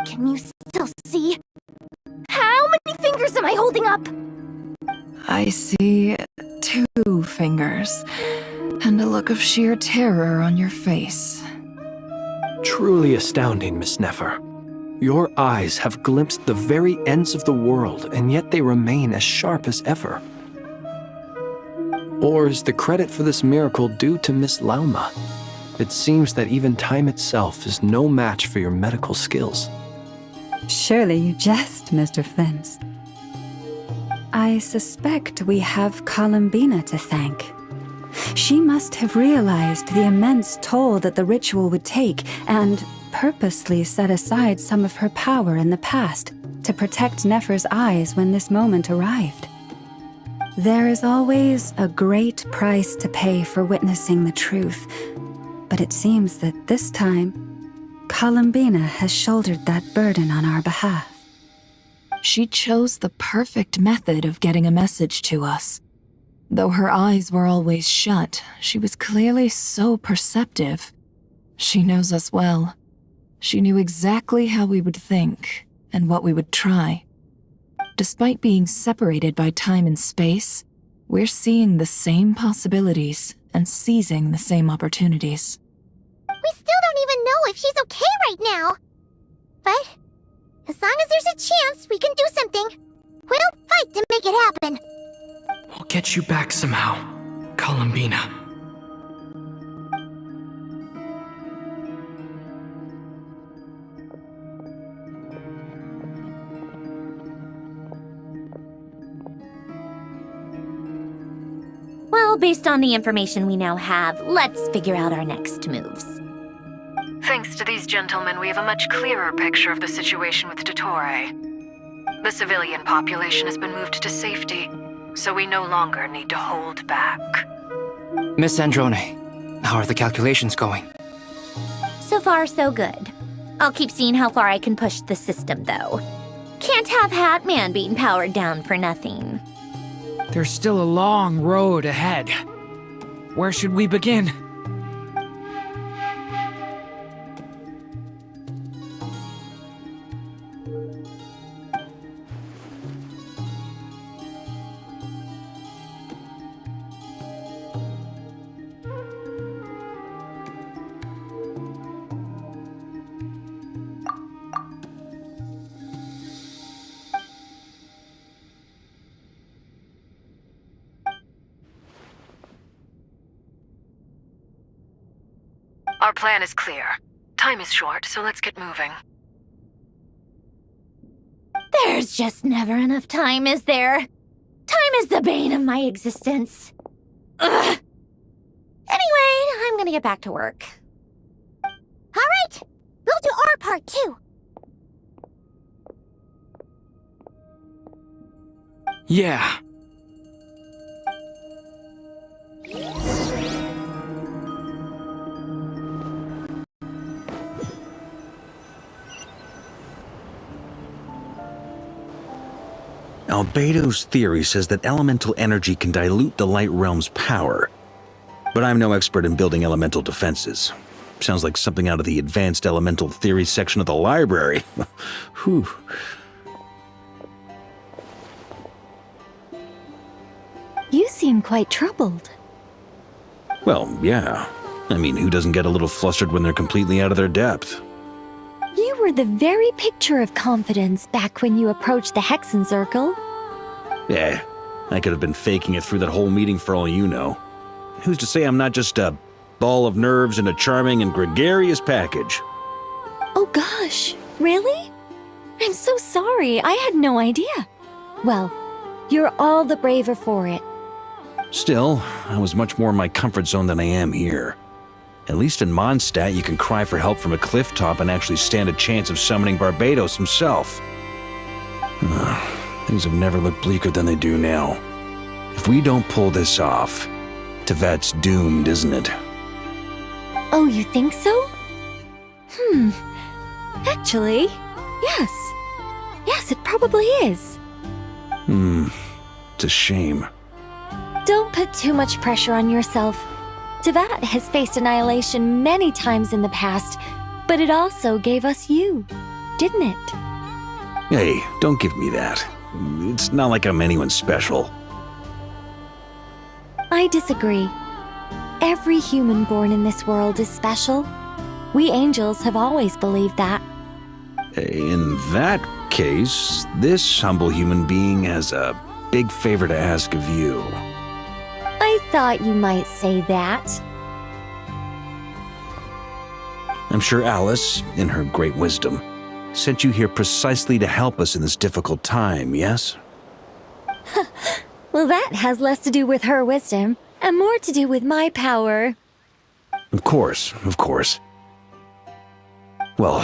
Can you still see? How many fingers am I holding up? I see 2 fingers, and a look of sheer terror on your face. Truly astounding, Miss Nefer. Your eyes have glimpsed the very ends of the world, and yet they remain as sharp as ever. Or is the credit for this miracle due to Miss Lauma? It seems that even time itself is no match for your medical skills. Surely you jest, Mr. Flins. I suspect we have Columbina to thank. She must have realized the immense toll that the ritual would take and purposely set aside some of her power in the past to protect Nefer's eyes when this moment arrived. There is always a great price to pay for witnessing the truth, but it seems that this time, Columbina has shouldered that burden on our behalf. She chose the perfect method of getting a message to us. Though her eyes were always shut, she was clearly so perceptive. She knows us well. She knew exactly how we would think and what we would try. Despite being separated by time and space, we're seeing the same possibilities and seizing the same opportunities. We still don't even know if she's okay right now. But as long as there's a chance we can do something, we'll fight to make it happen. We'll get you back somehow, Columbina. Well, based on the information we now have, let's figure out our next moves. Thanks to these gentlemen, we have a much clearer picture of the situation with Dottore. The civilian population has been moved to safety, so we no longer need to hold back. Miss Androne, how are the calculations going? So far, so good. I'll keep seeing how far I can push the system, though. Can't have Hatman being powered down for nothing. There's still a long road ahead. Where should we begin? Our plan is clear. Time is short, so let's get moving. There's just never enough time, is there? Time is the bane of my existence. Ugh. Anyway, I'm gonna get back to work. All right, we'll do our part too. Yeah. Albedo's theory says that elemental energy can dilute the light realm's power. But I'm no expert in building elemental defenses. Sounds like something out of the advanced elemental theory section of the library. Whew. You seem quite troubled. Well, yeah. I mean, who doesn't get a little flustered when they're completely out of their depth? You were the very picture of confidence back when you approached the Hexen Circle. Yeah, I could have been faking it through that whole meeting for all you know. Who's to say I'm not just a ball of nerves in a charming and gregarious package? Oh gosh, really? I'm so sorry, I had no idea. Well, you're all the braver for it. Still, I was much more in my comfort zone than I am here. At least in Mondstadt, you can cry for help from a cliff top and actually stand a chance of summoning Barbados himself. Things have never looked bleaker than they do now. If we don't pull this off, Tevat's doomed, isn't it? Oh, you think so? Actually, yes. Yes, it probably is. It's a shame. Don't put too much pressure on yourself. Tevat has faced annihilation many times in the past, but it also gave us you. didn't it? Hey, don't give me that. It's not like I'm anyone special. I disagree. Every human born in this world is special. We angels have always believed that. In that case, this humble human being has a big favor to ask of you. I thought you might say that. I'm sure Alice, in her great wisdom, sent you here precisely to help us in this difficult time, yes? Well, that has less to do with her wisdom and more to do with my power. Of course, of course. Well,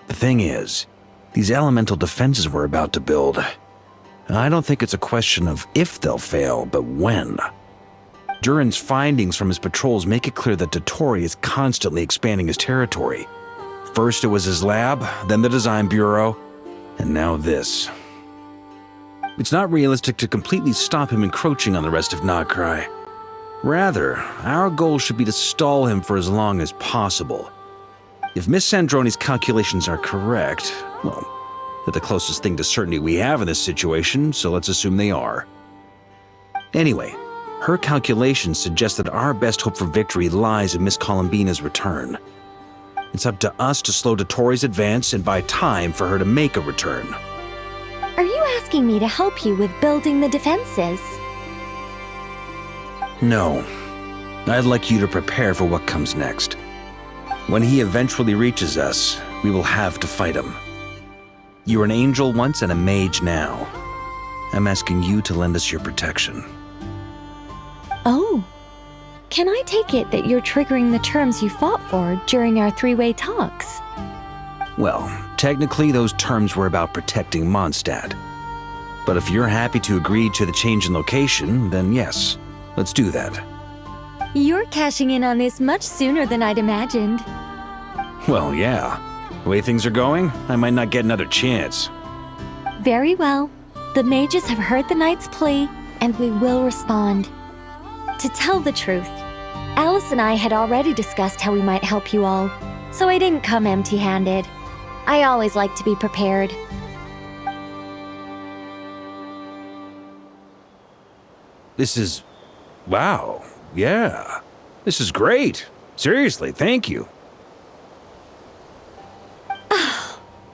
the thing is, these elemental defenses we're about to build, I don't think it's a question of if they'll fail, but when. Durin's findings from his patrols make it clear that Dottore is constantly expanding his territory. First it was his lab, then the design bureau, and now this. It's not realistic to completely stop him encroaching on the rest of Notcry. Rather, our goal should be to stall him for as long as possible. If Miss Sandroni's calculations are correct, well, they're the closest thing to certainty we have in this situation, so let's assume they are. Anyway, her calculations suggest that our best hope for victory lies in Miss Columbina's return. It's up to us to slow Dottore's advance and buy time for her to make a return. Are you asking me to help you with building the defenses? No. I'd like you to prepare for what comes next. When he eventually reaches us, we will have to fight him. You were an angel once and a mage now. I'm asking you to lend us your protection. Oh. Can I take it that you're triggering the terms you fought for during our three-way talks? Well, technically those terms were about protecting Mondstadt. But if you're happy to agree to the change in location, then yes, let's do that. You're cashing in on this much sooner than I'd imagined. Well, yeah. The way things are going, I might not get another chance. Very well. The mages have heard the knight's plea, and we will respond. To tell the truth, Alice and I had already discussed how we might help you all, so I didn't come empty-handed. I always like to be prepared. This is... wow. Yeah. This is great. Seriously, thank you.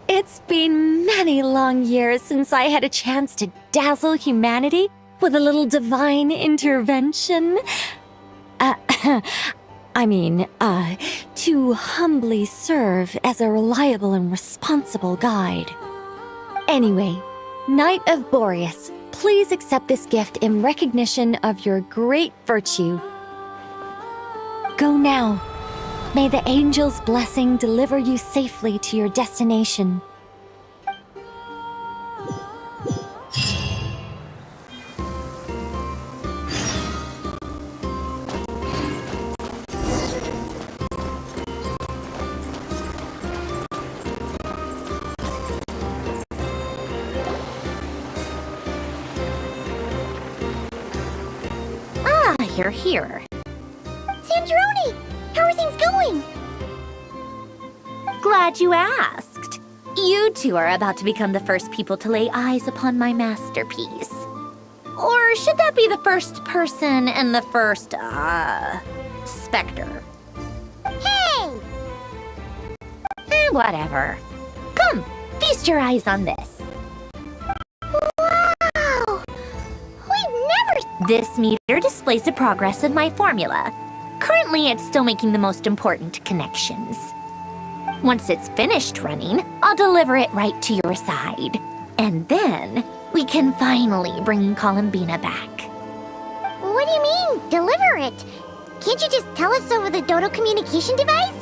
It's been many long years since I had a chance to dazzle humanity with a little divine intervention. To humbly serve as a reliable and responsible guide. Anyway, Knight of Boreas, please accept this gift in recognition of your great virtue. Go now. May the angel's blessing deliver you safely to your destination. You're here. Sandroni! How are things going? Glad you asked. You two are about to become the first people to lay eyes upon my masterpiece. Or should that be the first person and the first, specter? Hey! Whatever. Come, feast your eyes on this. This meter displays the progress of my formula. Currently, it's still making the most important connections. Once it's finished running, I'll deliver it right to your side. And then, we can finally bring Columbina back. What do you mean, deliver it? Can't you just tell us over the Dodo communication device?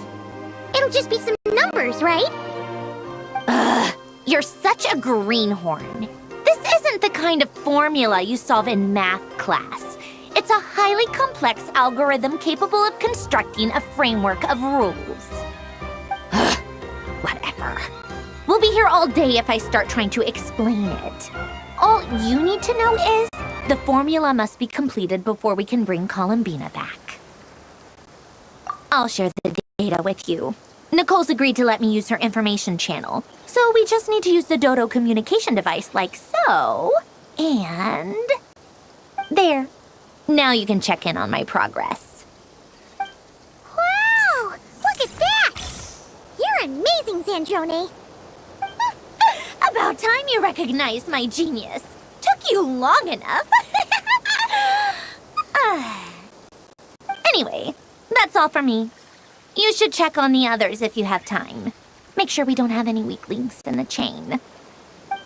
It'll just be some numbers, right? Ugh, you're such a greenhorn. This isn't the kind of formula you solve in math class. It's a highly complex algorithm capable of constructing a framework of rules. Whatever. We'll be here all day if I start trying to explain it. All you need to know is the formula must be completed before we can bring Columbina back. I'll share the data with you. Nicole's agreed to let me use her information channel, so we just need to use the Dodo communication device like so. And... there. Now you can check in on my progress. Wow! Look at that! You're amazing, Zandrone. About time you recognized my genius. Took you long enough. Anyway, that's all for me. You should check on the others if you have time. Make sure we don't have any weak links in the chain.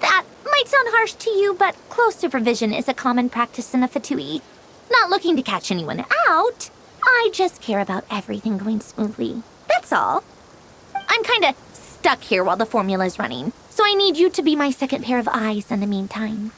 That might sound harsh to you, but close supervision is a common practice in the Fatui. Not looking to catch anyone out. I just care about everything going smoothly. That's all. I'm kinda stuck here while the formula's running, so I need you to be my second pair of eyes in the meantime.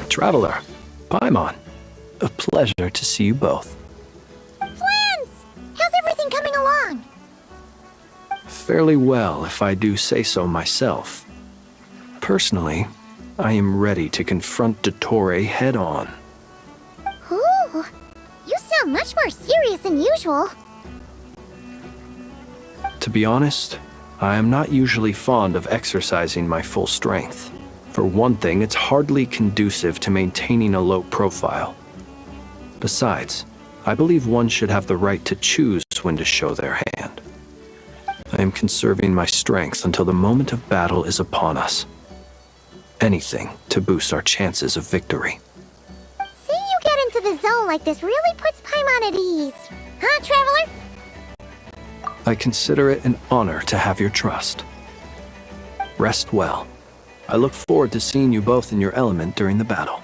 Traveler, Paimon, a pleasure to see you both. Flans! How's everything coming along? Fairly well, if I do say so myself. Personally, I am ready to confront Dottore head-on. Ooh, you sound much more serious than usual. To be honest, I am not usually fond of exercising my full strength. For one thing, it's hardly conducive to maintaining a low profile. Besides, I believe one should have the right to choose when to show their hand. I am conserving my strength until the moment of battle is upon us. Anything to boost our chances of victory. Seeing you get into the zone like this really puts Paimon at ease. Huh, Traveler? I consider it an honor to have your trust. Rest well. I look forward to seeing you both in your element during the battle.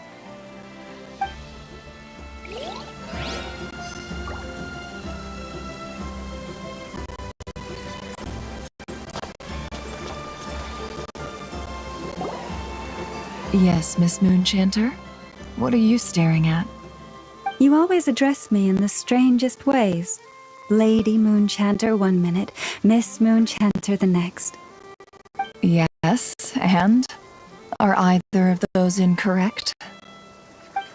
Yes, Miss Moonchanter? What are you staring at? You always address me in the strangest ways. Lady Moonchanter 1 minute, Miss Moonchanter the next. Yes, and? Are either of those incorrect?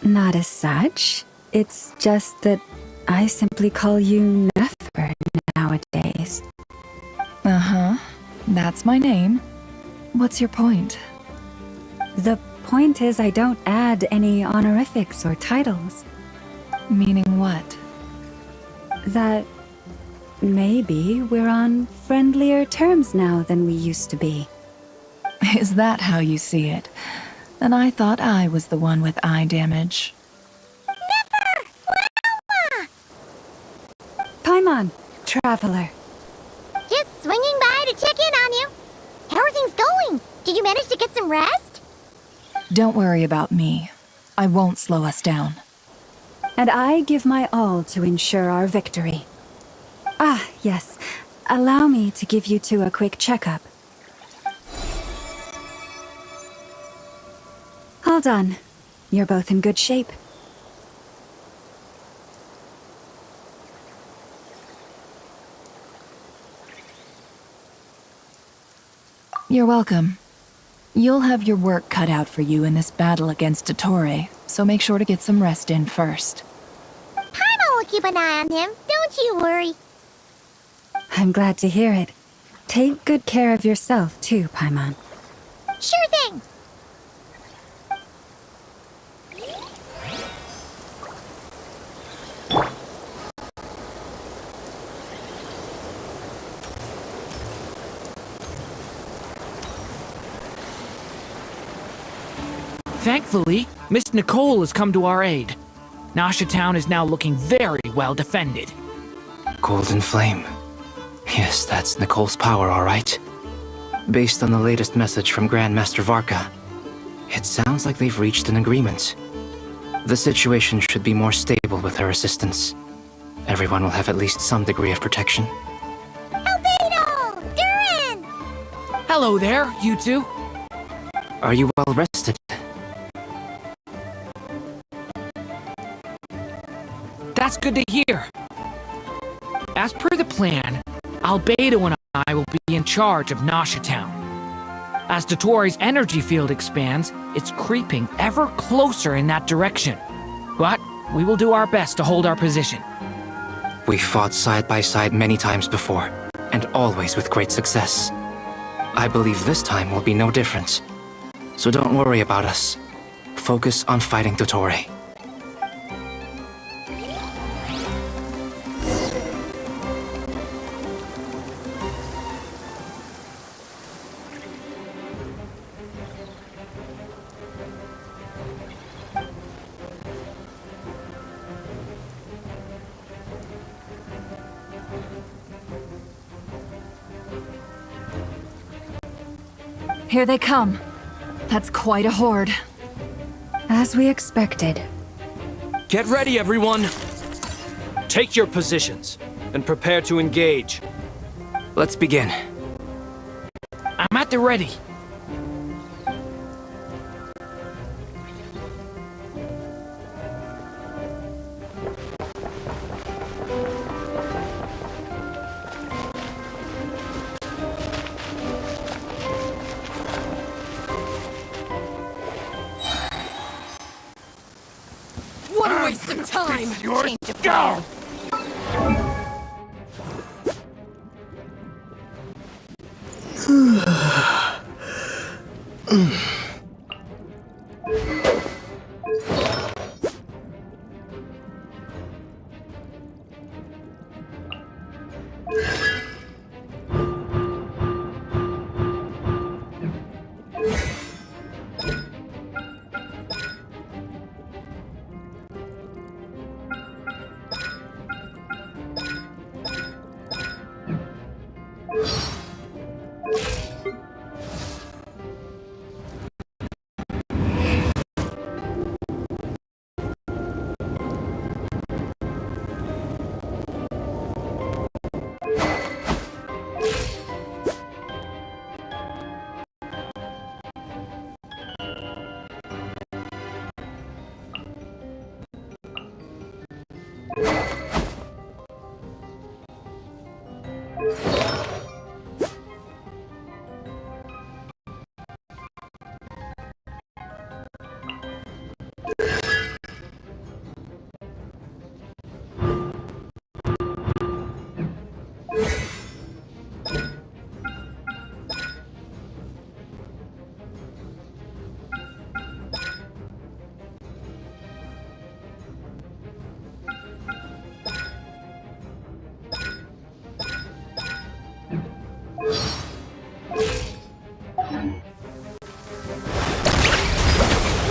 Not as such. It's just that I simply call you Nefer nowadays. Uh-huh. That's my name. What's your point? The point is I don't add any honorifics or titles. Meaning what? That maybe we're on friendlier terms now than we used to be. Is that how you see it? Then I thought I was the one with eye damage. Never! Wow! Paimon, Traveler. Just swinging by to check in on you. How are things going? Did you manage to get some rest? Don't worry about me. I won't slow us down. And I give my all to ensure our victory. Ah, yes. Allow me to give you two a quick checkup. All done. You're both in good shape. You're welcome. You'll have your work cut out for you in this battle against Dottore, so make sure to get some rest in first. Paimon will keep an eye on him, don't you worry. I'm glad to hear it. Take good care of yourself, too, Paimon. Sure thing. Thankfully, Miss Nicole has come to our aid. Nasha Town is now looking very well defended. Golden Flame. Yes, that's Nicole's power, all right. Based on the latest message from Grandmaster Varka, it sounds like they've reached an agreement. The situation should be more stable with her assistance. Everyone will have at least some degree of protection. Albedo! Durin! Hello there, you two. Are you well rested? That's good to hear. As per the plan, Albedo and I will be in charge of Nasha Town. As Dottoro's energy field expands, it's creeping ever closer in that direction. But we will do our best to hold our position. We fought side by side many times before, and always with great success. I believe this time will be no different. So don't worry about us. Focus on fighting Dottore. Here they come. That's quite a horde. As we expected. Get ready, everyone! Take your positions, and prepare to engage. Let's begin. I'm at the ready. What a waste of time! Change of plan.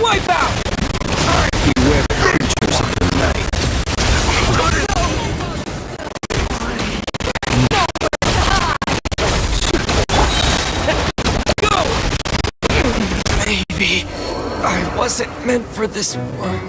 Wipe out! Beware the creatures of the night. Maybe I wasn't meant for this world.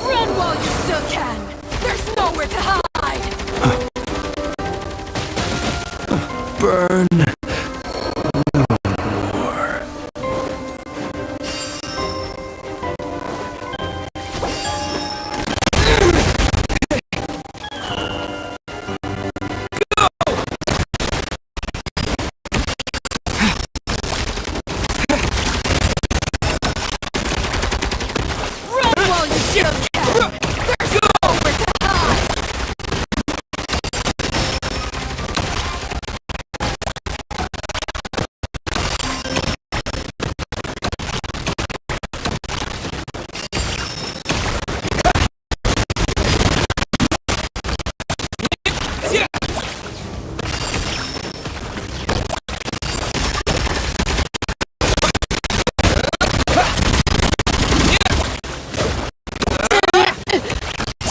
Run while you still can! There's nowhere to hide! Burn. Run while you still can! There's nowhere to hide!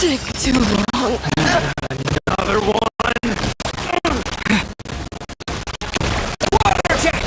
Take too long. Another one! Water jet!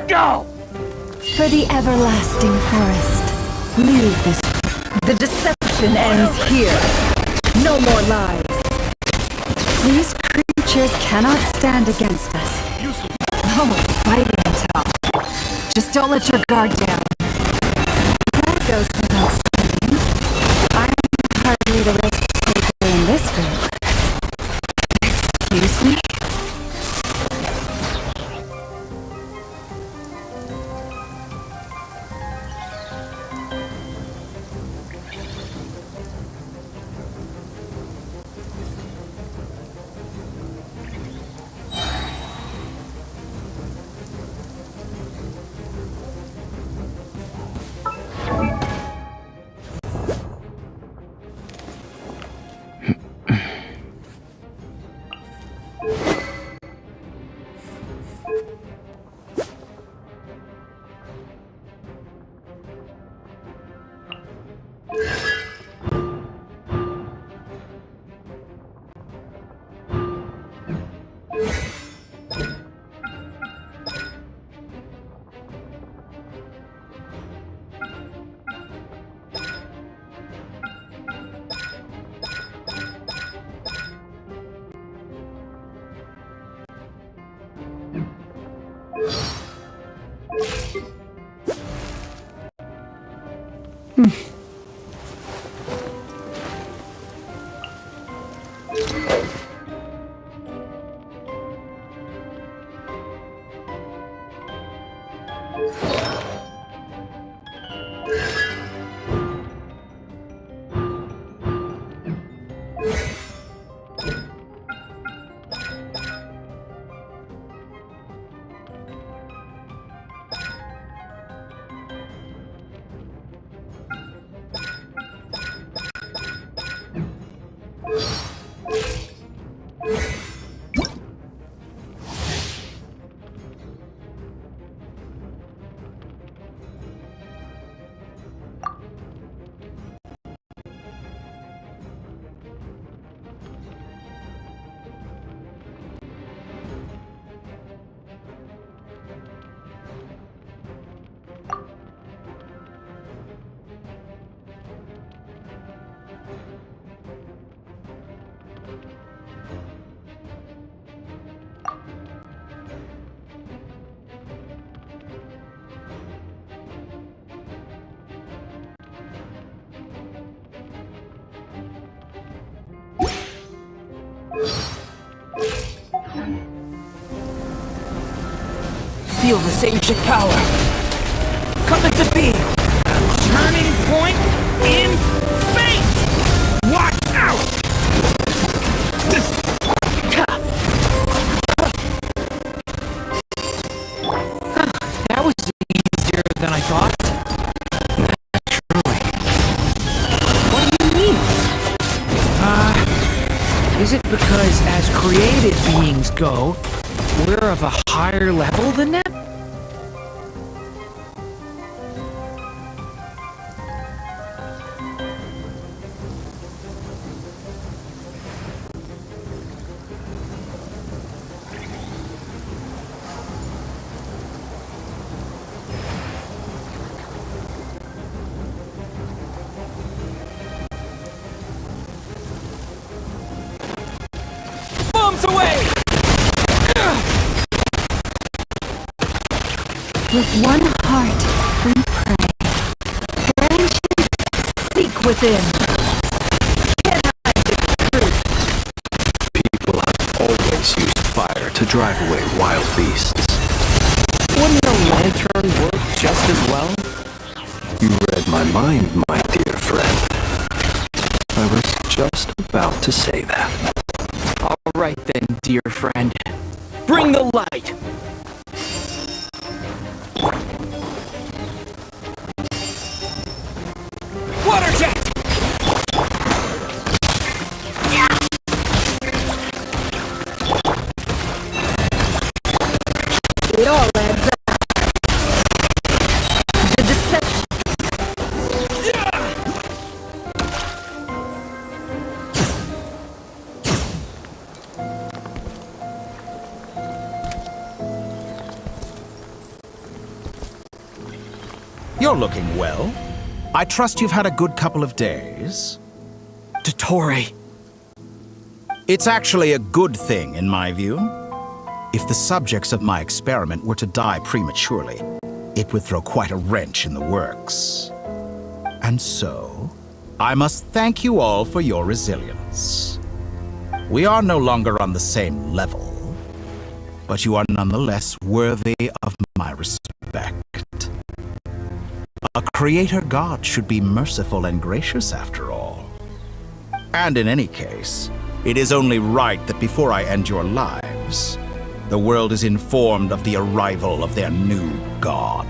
Go! For the everlasting forest, leave this. The deception ends here. No more lies. These creatures cannot stand against us. Oh, fighting tough. Just don't let your guard down. That goes without saying. I'm hardly the risk taker in this group. Excuse me? Feel this ancient power. Come into being. A turning point in fate! Watch out! That was easier than I thought. What do you mean? Is it because as created beings go, we're of a higher level than them? Bombs away! With one heart, we pray. Genshin, seek within. Can I the truth? People have always used fire to drive away wild beasts. Wouldn't a lantern work just as well? You read my mind, my dear friend. I was just about to say that. All right then, dear friend. Bring the light! Water jet! It all adds up. The deception. You're looking well. I trust you've had a good couple of days. Dottore. It's actually a good thing, in my view. If the subjects of my experiment were to die prematurely, it would throw quite a wrench in the works. And so, I must thank you all for your resilience. We are no longer on the same level, but you are nonetheless worthy of my respect. A creator god should be merciful and gracious after all. And in any case, it is only right that before I end your lives, the world is informed of the arrival of their new god.